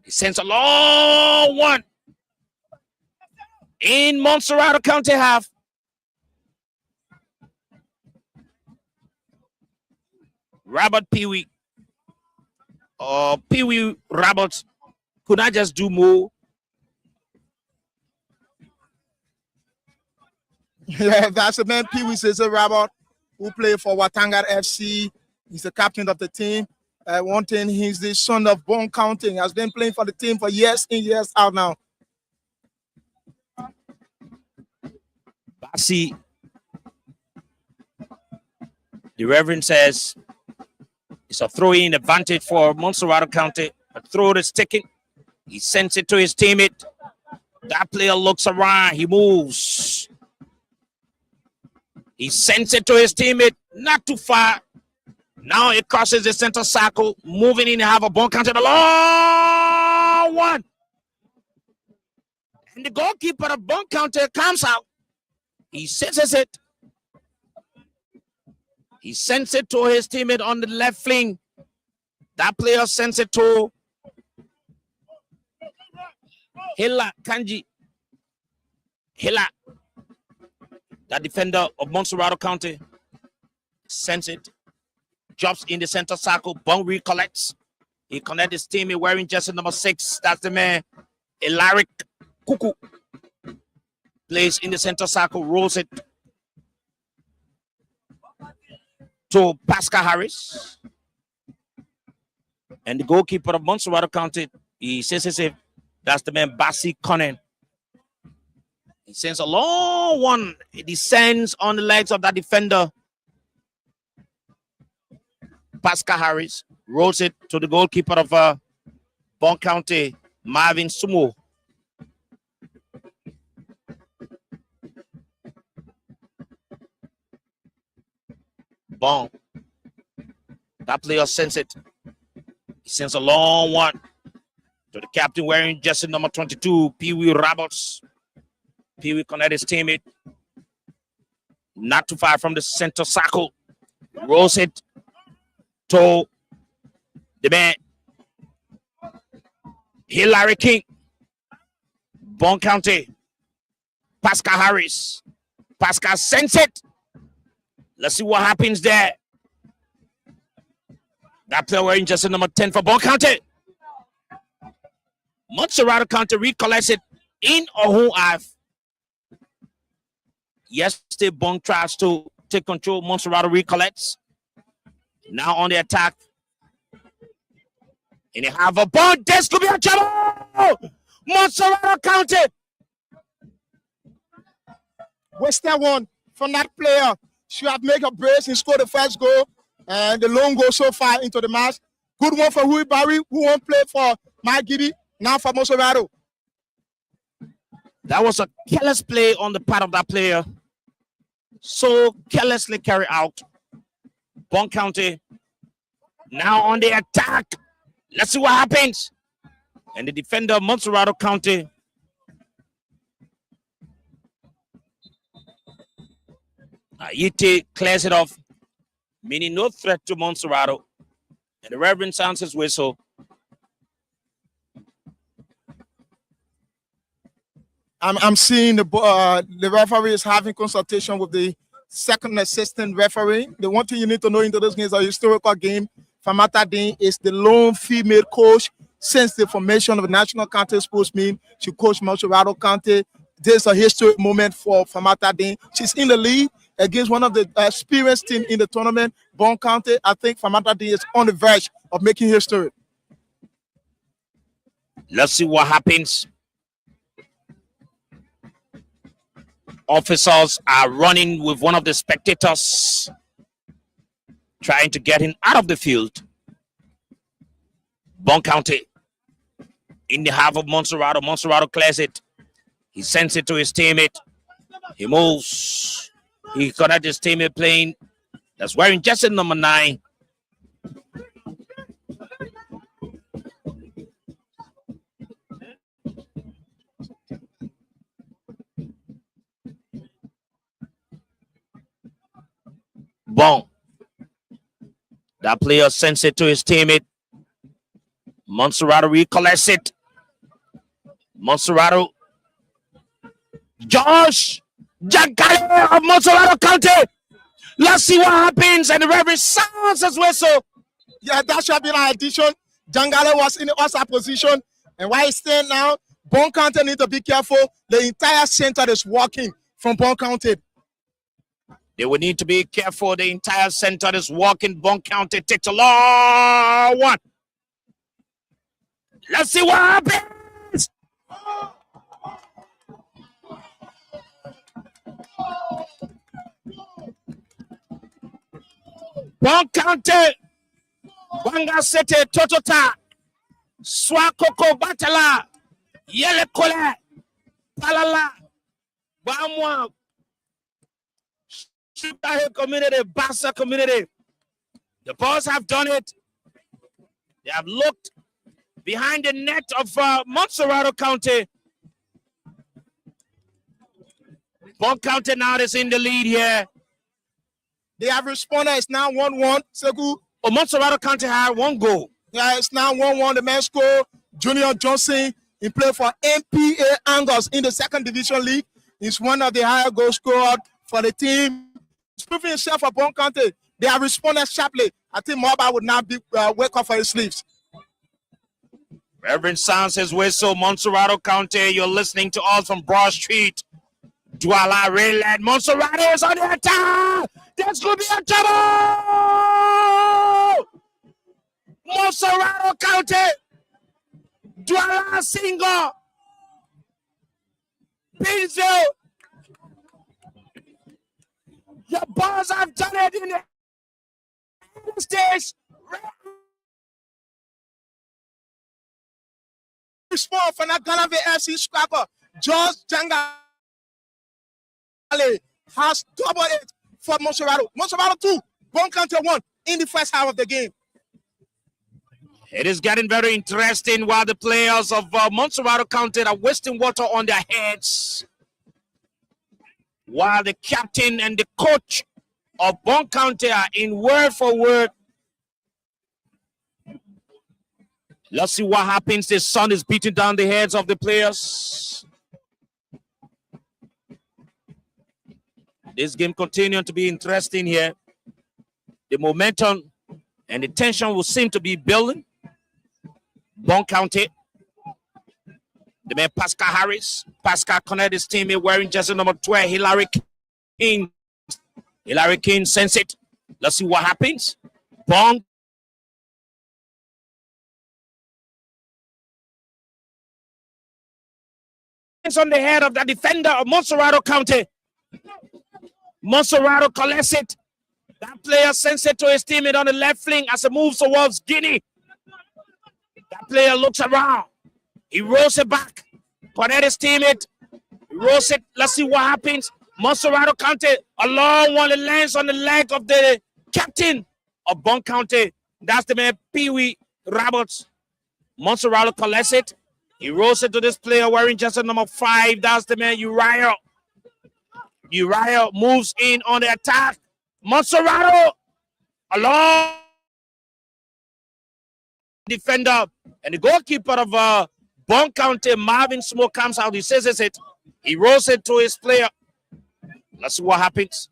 He sends a long one in Montserrado County half. Robert Pee-wee. Pee-wee Roberts could not just do more. Yeah, that's the man Pee-wee Cesar Robert, who played for Watanga FC. He's the captain of the team. One thing, he's the son of Bong County. He has been playing for the team for years in, years out now. Bassi, the Reverend says it's a throw-in advantage for Montserrado County. A throw is taken. He sends it to his teammate. That player looks around. He moves. He sends it to his teammate. Not too far. Now it crosses the center circle. Moving in to have a Bong County. The long one. And the goalkeeper of Bong County comes out. He senses it. He sends it to his teammate on the left flank. That player sends it to Hila Kanji. Hila, that defender of Montserrado County, sends it. Drops in the center circle. Bong recollects. He connects his teammate wearing jersey number 6. That's the man, Elaric Kuku. Plays in the center circle, rolls it to Pascal Harris. And the goalkeeper of Montserrado County, he says it. That's the man, Bassi Conan. He sends a long one. It descends on the legs of that defender, Pascal Harris. Rolls it to the goalkeeper of Bong County, Marvin Sumo. Bong. That player sends it. He sends a long one to the captain wearing jersey number 22, Pee-wee Roberts. Pee-wee connects his teammate. Not too far from the center circle. Rolls it to the man, Hillary King. Bong County. Pascal Harris. Pascal sends it. Let's see what happens there. That player wearing jersey number 10 for Bong County. Montserrado County recollects it in Ohun Ave. Yesterday, Bong tries to take control. Montserrado recollects. Now on the attack. And they have a ball. This could be a trouble. Montserrado County. Western one from that player. Should have made a brace and scored the first goal. And the lone goal so far into the match. Good one for Hui Barry, who won't play for Mike Gibby, now for Montserrado. That was a careless play on the part of that player. So carelessly carried out. Bong County now on the attack. Let's see what happens. And the defender of Montserrado County. Ayite clears it off, meaning no threat to Montserrado. And the Reverend sounds his whistle. I'm seeing the referee is having consultation with the second assistant referee. The one thing you need to know into this game is a historical game. Famata Dean is the lone female coach since the formation of the National County Sports Meet. She coached Montserrado County. This is a historic moment for Famata Dean. She's in the lead against one of the experienced team in the tournament, Bong County. I think Famata Dean is on the verge of making history. Let's see what happens. Officers are running with one of the spectators, trying to get him out of the field. Bong County in the half of Montserrado. Montserrado clears it. He sends it to his teammate. He moves. He connects his teammate playing. That's wearing jersey number 9. Bong. That player sends it to his teammate. Montserrado recollects it. Montserrado. Josh Jankale of Montserrado County. Let's see what happens. And the referee sounds as whistle. Yeah, that should have been an addition. Jangale was in the outside position. And why he's staying now, Bong County need to be careful. The entire center is walking from Bong County. They will need to be careful. The entire center is walking. Bong County takes a long one. Let's see what happens. Bong County, Banga Sete, Totota, Swakoko Batala, Yele Kole, Palala, Bamwa, Shutahe community, Bassa community. The boys have done it. They have looked behind the net of Montserrado County. Bong County now is in the lead here. They have responded. It's now 1-1. Segu. Oh, Montserrado County had 1 goal. Yeah, it's now 1-1. The man score. Junior Johnson, he played for MPA Angles in the 2nd Division League. He's one of the higher goal scorers for the team. He's proving himself for Bong County. They have responded sharply. I think Mobile would now be wake up for his sleeves. Reverend sounds his whistle. Montserrado County, you're listening to us from Broad Street. Douala Rayland. Montserrado is on the attack. There's going to be a trouble. Montserrado County. Douala single. Pinsville. Your boys have done it in the stage. Small for that Ghana FC scrapper. George Janga has double it for Montserrado. Montserrado 2, Bong County 1 in the first half of the game. It is getting very interesting while the players of Montserrado County are wasting water on their heads, while the captain and the coach of Bong County are in word for word. Let's see what happens. The sun is beating down the heads of the players. This game continuing to be interesting here. The momentum and the tension will seem to be building. Bong County. The man Pascal Harris. Pascal connected his teammate wearing jersey number 12, Hillary King. Hillary King sends it. Let's see what happens. Bong. It's on the head of the defender of Montserrado County. Montserrado collects it. That player sends it to his teammate on the left flank as it moves towards Guinea. That player looks around. He rolls it back. Connect his teammate. He rolls it. Let's see what happens. Montserrado County, a long one that lands on the leg of the captain of Bong County. That's the man, Pee Wee Roberts. Montserrado collects it. He rolls it to this player wearing jersey number 5. That's the man, Uriah. Uriah moves in on the attack. Montserrado, a long defender. And the goalkeeper of Bong County, Marvin Smoke, comes out. He says it. He rolls it to his player. Let's see what happens.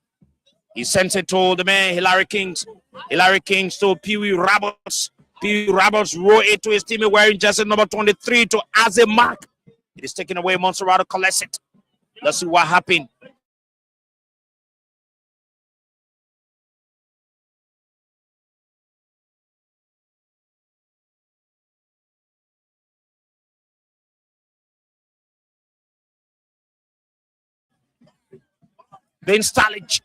He sends it to the man, Hilary Kings. Hilary Kings to Pee Wee Roberts. Pee Wee Roberts roll it to his teammate wearing jersey number 23 to Azemark. It is taken away. Montserrado collects it. Let's see what happened. Ben Stalich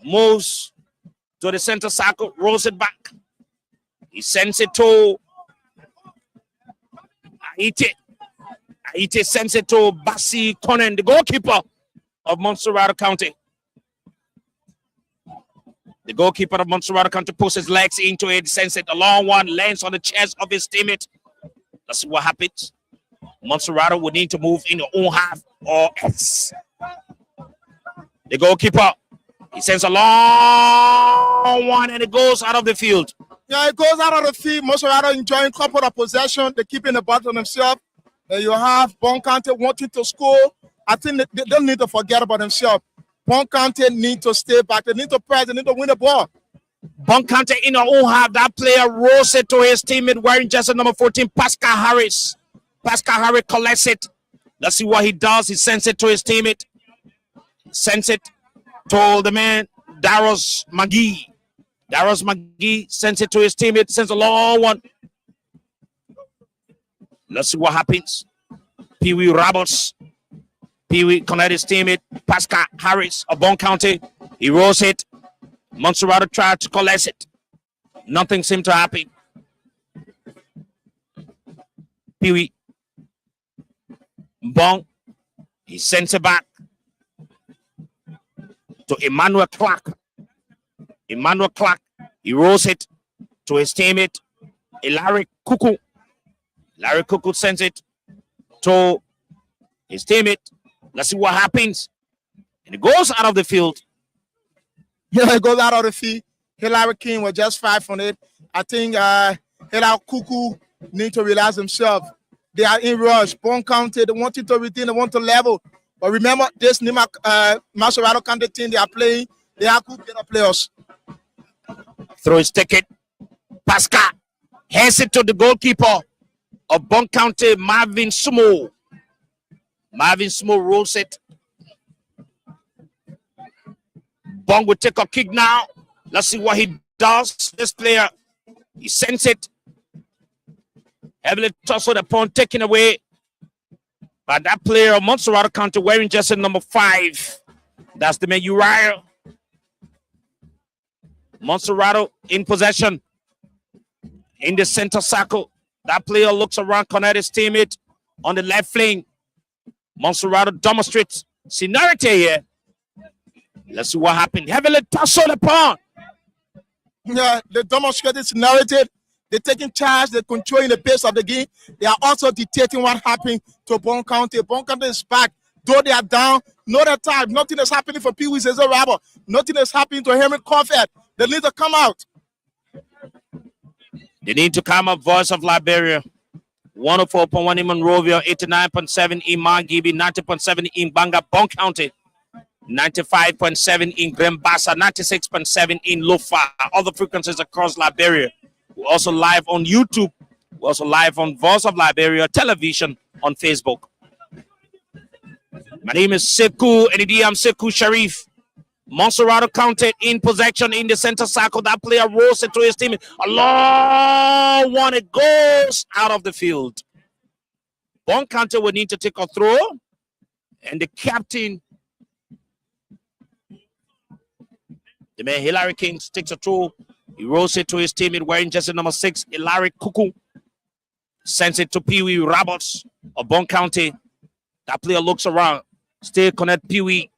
moves to the center circle, rolls it back. He sends it to Haiti. Haiti sends it to Bassi Conan, the goalkeeper of Montserrado County. The goalkeeper of Montserrado County puts his legs into it, sends it a long one, lands on the chest of his teammate. Let's see what happens. Montserrado will need to move in the own half or else. The goalkeeper, he sends a long one and it goes out of the field. Yeah, it goes out of the field. Montserrado enjoying couple of possession. They're keeping the ball to themselves. And you have Bong County wanting to score. I think they don't need to forget about themselves. Bong County need to stay back. They need to press. They need to win the ball. Bong County in their own half. That player rolls it to his teammate wearing jersey number 14, Pascal Harris. Pascal Harris collects it. Let's see what he does. He sends it to his teammate. Sends it to the man, Darius McGee. Darius McGee sends it to his teammate, sends a long one. Let's see what happens. Pee Wee Roberts. Pee Wee connects his teammate, Pascal Harris of Bong County. He rolls it. Montserrado tried to collect it. Nothing seemed to happen. Pee Wee. Bong. He sends it back to Emmanuel Clark. Emmanuel Clark, he rolls it to his teammate, Larry Kuku. Larry Kuku sends it to his teammate. Let's see what happens. And it goes out of the field. Yeah, it goes out of the field. Hilary King was just 5 on it. I think Hilary Kuku need to realize himself. They are in rush. Bong County, they want it to retain, they want to level. But remember, this Montserrado County team they are playing, they are good players. Throw his ticket. Pascal hands it to the goalkeeper of Bong County, Marvin Sumo. Marvin Sumo rolls it. Bong will take a kick now. Let's see what he does. This player, he sends it. Heavily tussled upon, taken away by that player of Montserrado County wearing jersey number 5. That's the man Uriah. Montserrado in possession in the center circle. That player looks around, connects his teammate on the left flank. Montserrado demonstrates seniority here. Let's see what happened. Heavily tussled upon. Yeah, they demonstrated seniority. They're taking charge. They're controlling the pace of the game. They are also dictating what happened to Bong County. Bong County is back. Though they are down, no the time. Nothing is happening for Pee Wee Cesar Rabble. Nothing is happening to Henry Coffett. They need to come out. They need to come up. Voice of Liberia. 104.1 in Monrovia, 89.7 in Mangibi, 90.7 in Banga, Bong County, 95.7 in Grambassa, 96.7 in Lofa. All the frequencies across Liberia. We're also live on YouTube. We're also live on Voice of Liberia television on Facebook. My name is Sekou Edidi. I'm Sekou Sharif. Montserrado County in possession in the center circle. That player rolls it to his team. A long one. It goes out of the field. Bong County will need to take a throw. And the captain, the man Hilary Kings, takes a throw. He rolls it to his teammate wearing jersey number 6, Hilary Kuku. Sends it to Pee Wee Roberts of Bong County. That player looks around. Still connect Pee Wee.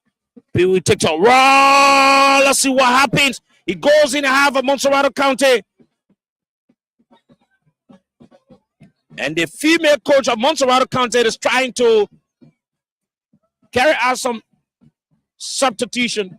Pee Wee takes a run. Let's see what happens. He goes in half of Montserrado County. And the female coach of Montserrado County is trying to carry out some substitution.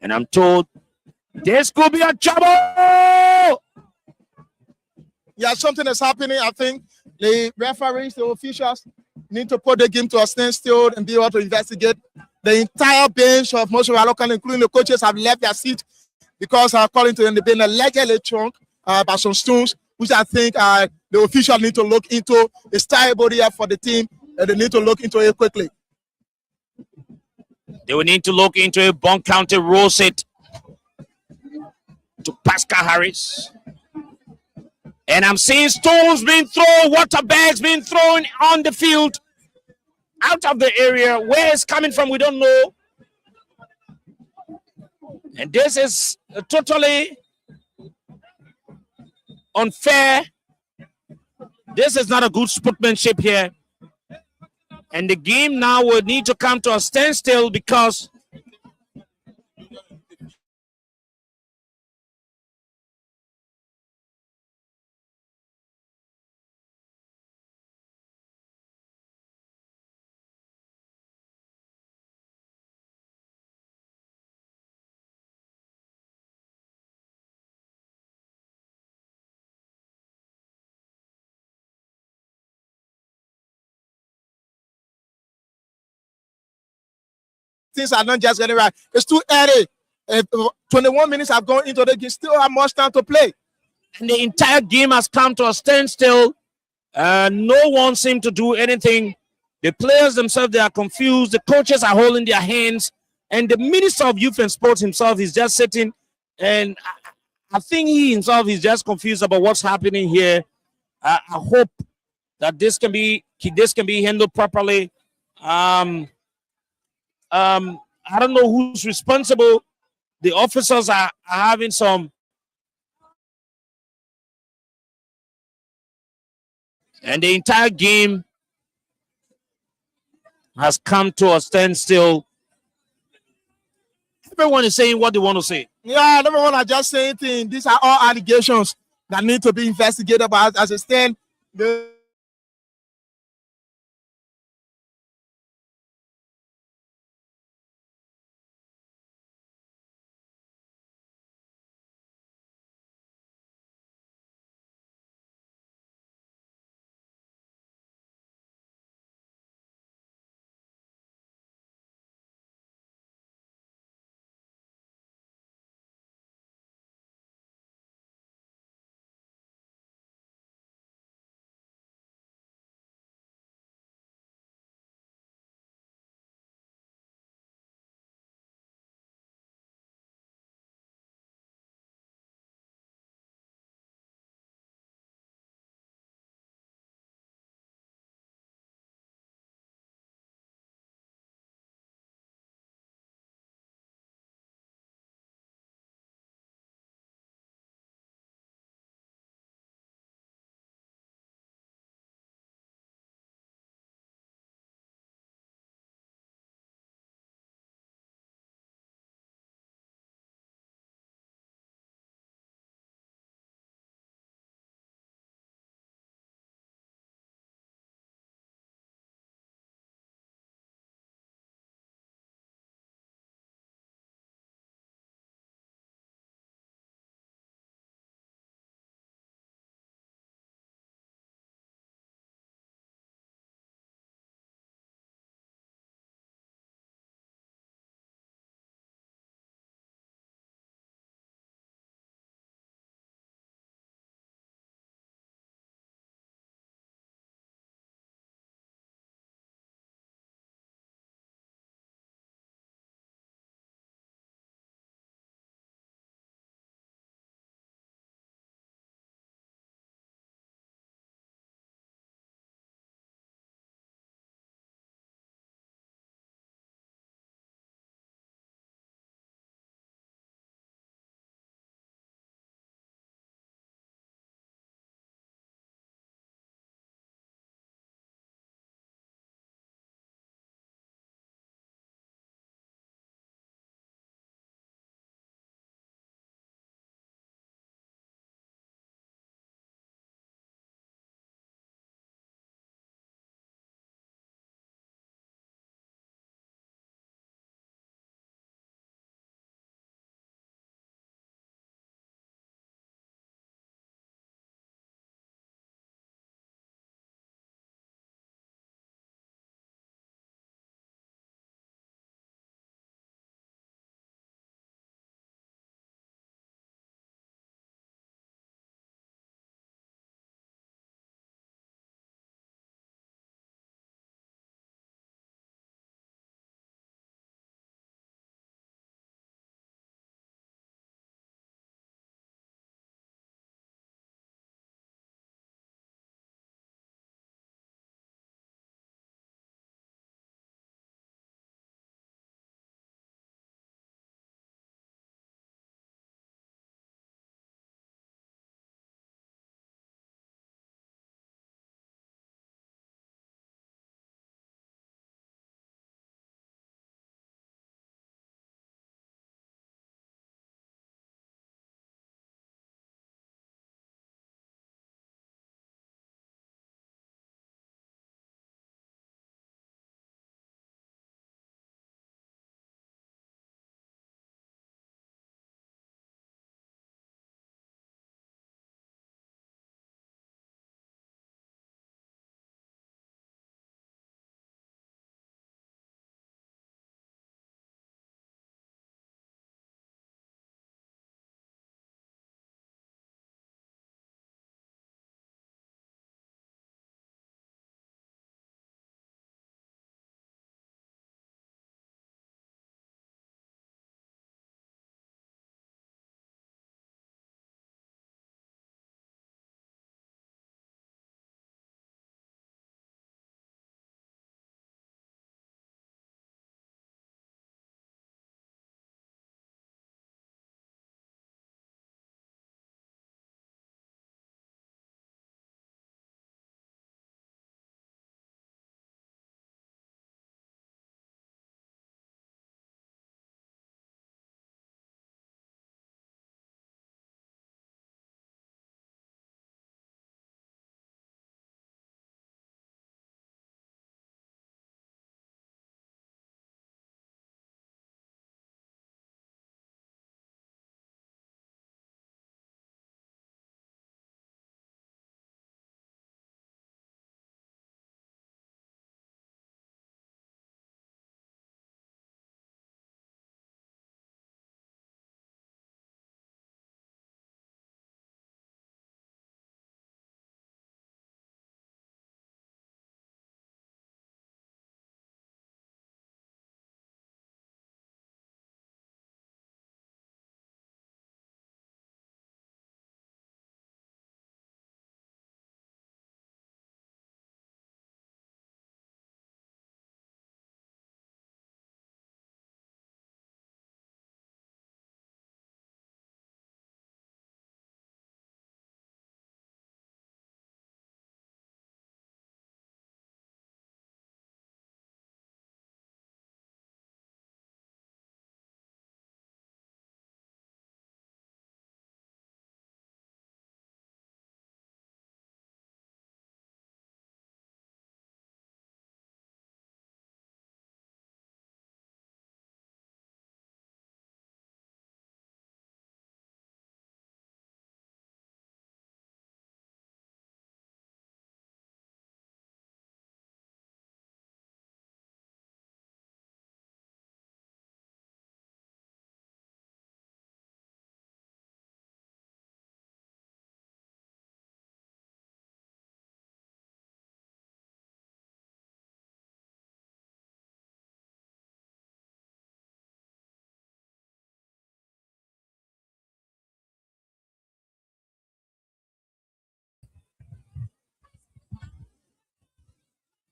And I'm told this could be a trouble. Yeah, something is happening. I think the referees, the officials need to put the game to a standstill and be able to investigate. The entire bench of Montserrado, including the coaches, have left their seat because according to them, they've been allegedly drunk by some stones, which I think the officials need to look into. It's terrible here for the team, and they need to look into it quickly. They will need to look into it. Bong County rolls it to Pascal Harris. And I'm seeing stones being thrown, water bags being thrown on the field, out of the area. Where it's coming from, we don't know. And this is totally unfair. This is not a good sportsmanship here. And the game now will need to come to a standstill because Things are not just getting right. It's too early. 21 minutes have gone into the game. Still have much time to play. And the entire game has come to a standstill. No one seemed to do anything. The players themselves, they are confused. The coaches are holding their hands. And the Minister of Youth and Sports himself is just sitting. And I think he himself is just confused about what's happening here. I hope that this can be handled properly. I don't know who's responsible. The officers are having some. And the entire game has come to a standstill. Everyone is saying what they want to say. Yeah, everyone are just saying things. These are all allegations that need to be investigated. But as it stands, the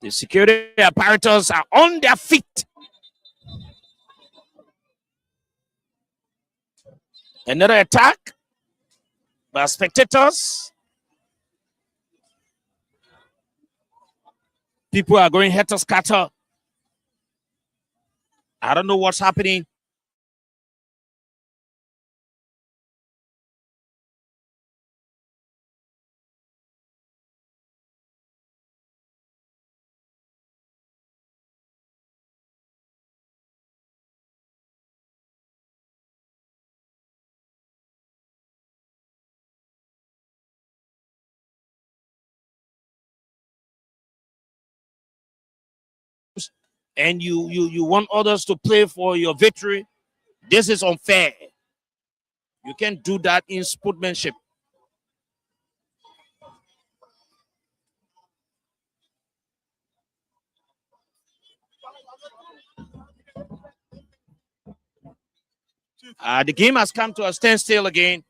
The security apparatus are on their feet. Another attack by spectators. People are going helter scatter. I don't know what's happening. And you want others to play for your victory. This is unfair. You can't do that in sportsmanship. The game has come to a standstill again.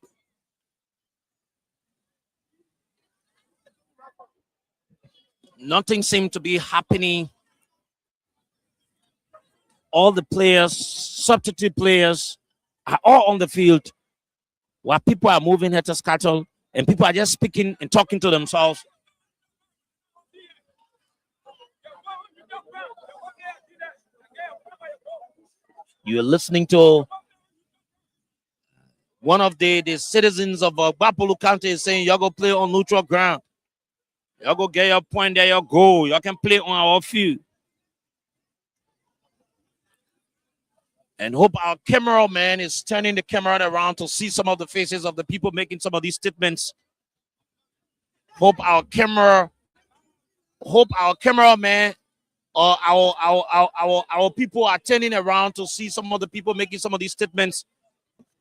Nothing seemed to be happening. All the players, substitute players, are all on the field while people are moving head to scuttle and people are just speaking and talking to themselves. You're listening to one of the citizens of Bapolu County is saying, y'all go play on neutral ground. Y'all go get your point there, y'all go. Y'all can play on our field. And hope our cameraman is turning the camera around to see some of the faces of the people making some of these statements. Hope our cameraman or our people are turning around to see some of the people making some of these statements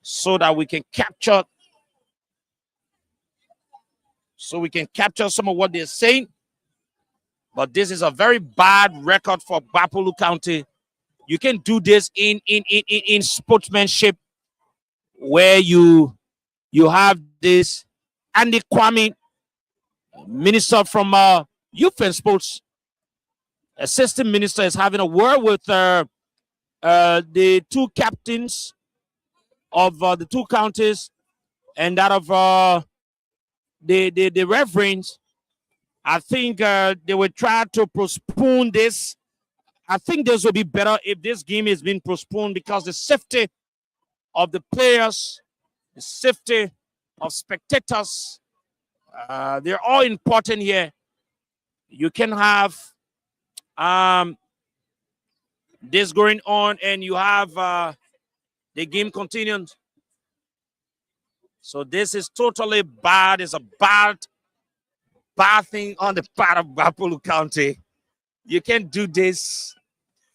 so that we can capture some of what they're saying. But this is a very bad record for Bapolu County. You can do this in sportsmanship where you have this Andy Kwame, minister from youth and sports, assistant minister, is having a word with the two captains of the two counties and that of the reverends. I think they will try to postpone this. I think this will be better if this game is being postponed because the safety of the players, the safety of spectators, they're all important here. You can have this going on and you have the game continuing. So this is totally bad. It's a bad thing on the part of Bapolu County. You can't do this.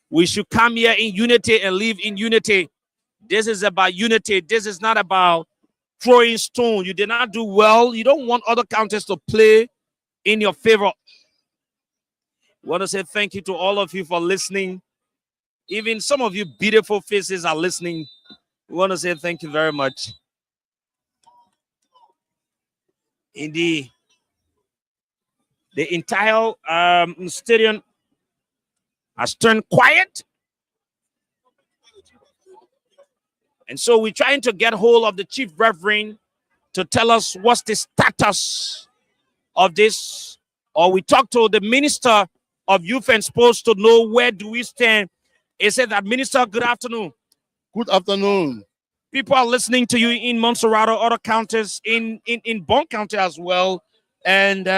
We should come here in unity and live in unity. This is about unity. This is not about throwing stone. You did not do well. You don't want other counties to play in your favor. I want to say thank you to all of you for listening. Even some of you beautiful faces are listening. We want to say thank you very much. Indeed, the entire stadium has turned quiet. And so we're trying to get hold of the chief reverend to tell us what's the status of this. Or we talk to the minister of youth and sports to know where do we stand. He said that, Minister, good afternoon. Good afternoon. People are listening to you in Montserrado, other counties, in Bong County as well, and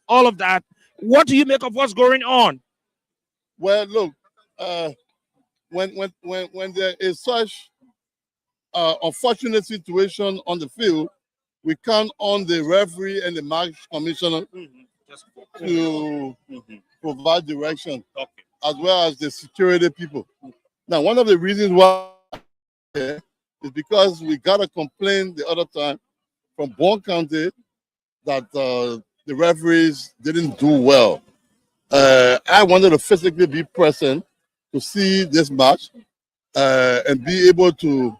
all of that. What do you make of what's going on? Well, look, when there is such unfortunate situation on the field, we count on the referee and the match commissioner to provide direction, as well as the security people. Now, one of the reasons why is because we got a complaint the other time from Bong County that the referees didn't do well. I wanted to physically be present to see this match and be able to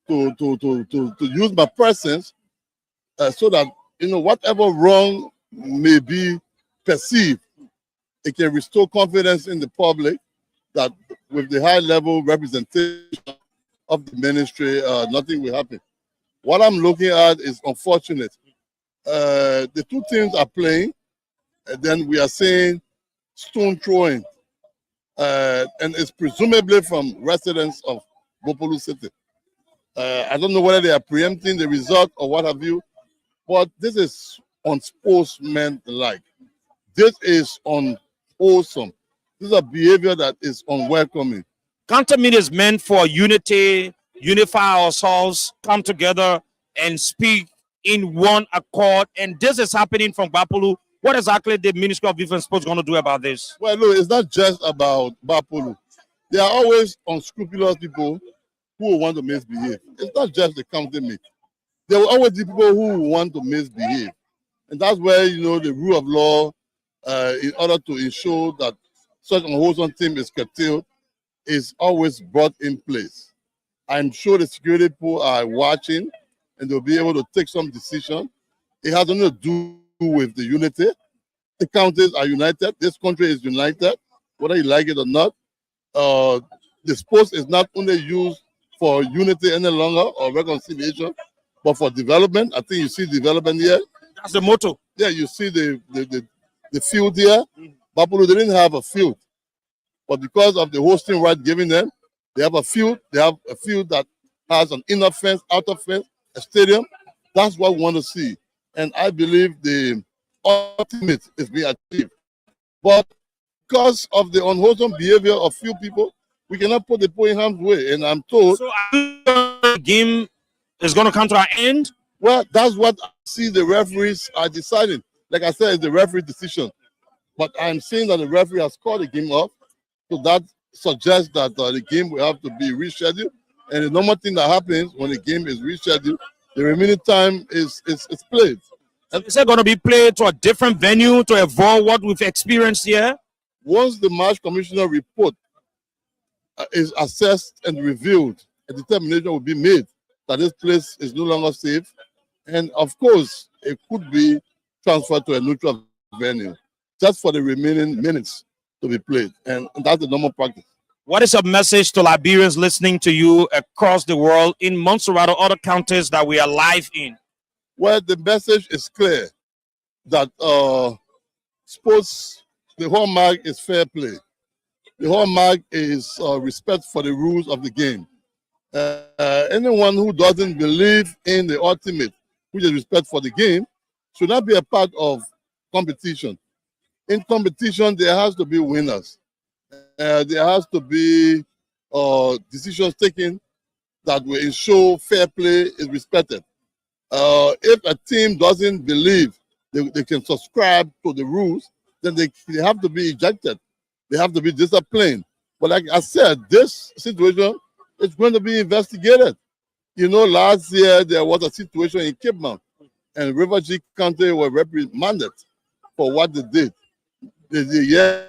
use my presence so that whatever wrong may be perceived It can restore confidence in the public that with the high level representation of the ministry, nothing will happen. What I'm looking at is unfortunate. The two teams are playing, and then we are seeing stone throwing, and it's presumably from residents of Bopolu City. I don't know whether they are preempting the result or what have you, but this is unsportsmanlike. This is unwholesome. This is a behavior that is unwelcoming. Counter meeting is meant for unity, unify ourselves, come together and speak in one accord. And this is happening from Bapolu. What exactly the Ministry of Youth and Sports going to do about this? Well, look, it's not just about Bapolu. There are always unscrupulous people who will want to misbehave. It's not just the county meet. There will always be people who will want to misbehave. And that's where, you know, the rule of law, in order to ensure that such unwholesome thing is curtailed, is always brought in place. I'm sure the security people are watching and they'll be able to take some decision. It has nothing to do with the unity. The counties are united. This country is united, whether you like it or not. The sports is not only used for unity any longer or reconciliation, but for development. I think you see development here. That's the motto. Yeah, you see the field here. Bapolu, they didn't have a field. But because of the hosting right given them, they have a field. They have a field that has an inner fence, outer fence, a stadium. That's what we want to see. And I believe the ultimate is being achieved. But because of the unwholesome behavior of few people, we cannot put the ball in harm's way. And I'm told. So the game is going to come to an end? Well, that's what I see the referees are deciding. Like I said, it's the referee decision. But I'm saying that the referee has called the game off. So that suggests that the game will have to be rescheduled. And the normal thing that happens when the game is rescheduled, the remaining time is played. And is it going to be played to a different venue to avoid what we've experienced here? Once the match commissioner report is assessed and reviewed, a determination will be made that this place is no longer safe. And of course, it could be transferred to a neutral venue just for the remaining minutes to be played. And that's the normal practice. What is your message to Liberians listening to you across the world in Montserrado, other counties that we are live in? Well, the message is clear that sports, the hallmark is fair play. The hallmark is respect for the rules of the game. Anyone who doesn't believe in the ultimate, which is respect for the game, should not be a part of competition. In competition, there has to be winners. There has to be decisions taken that will ensure fair play is respected. If a team doesn't believe they can subscribe to the rules, then they have to be ejected. They have to be disciplined. But like I said, this situation is going to be investigated. You know, last year there was a situation in Cape Mount, and River G County were reprimanded for what they did. The year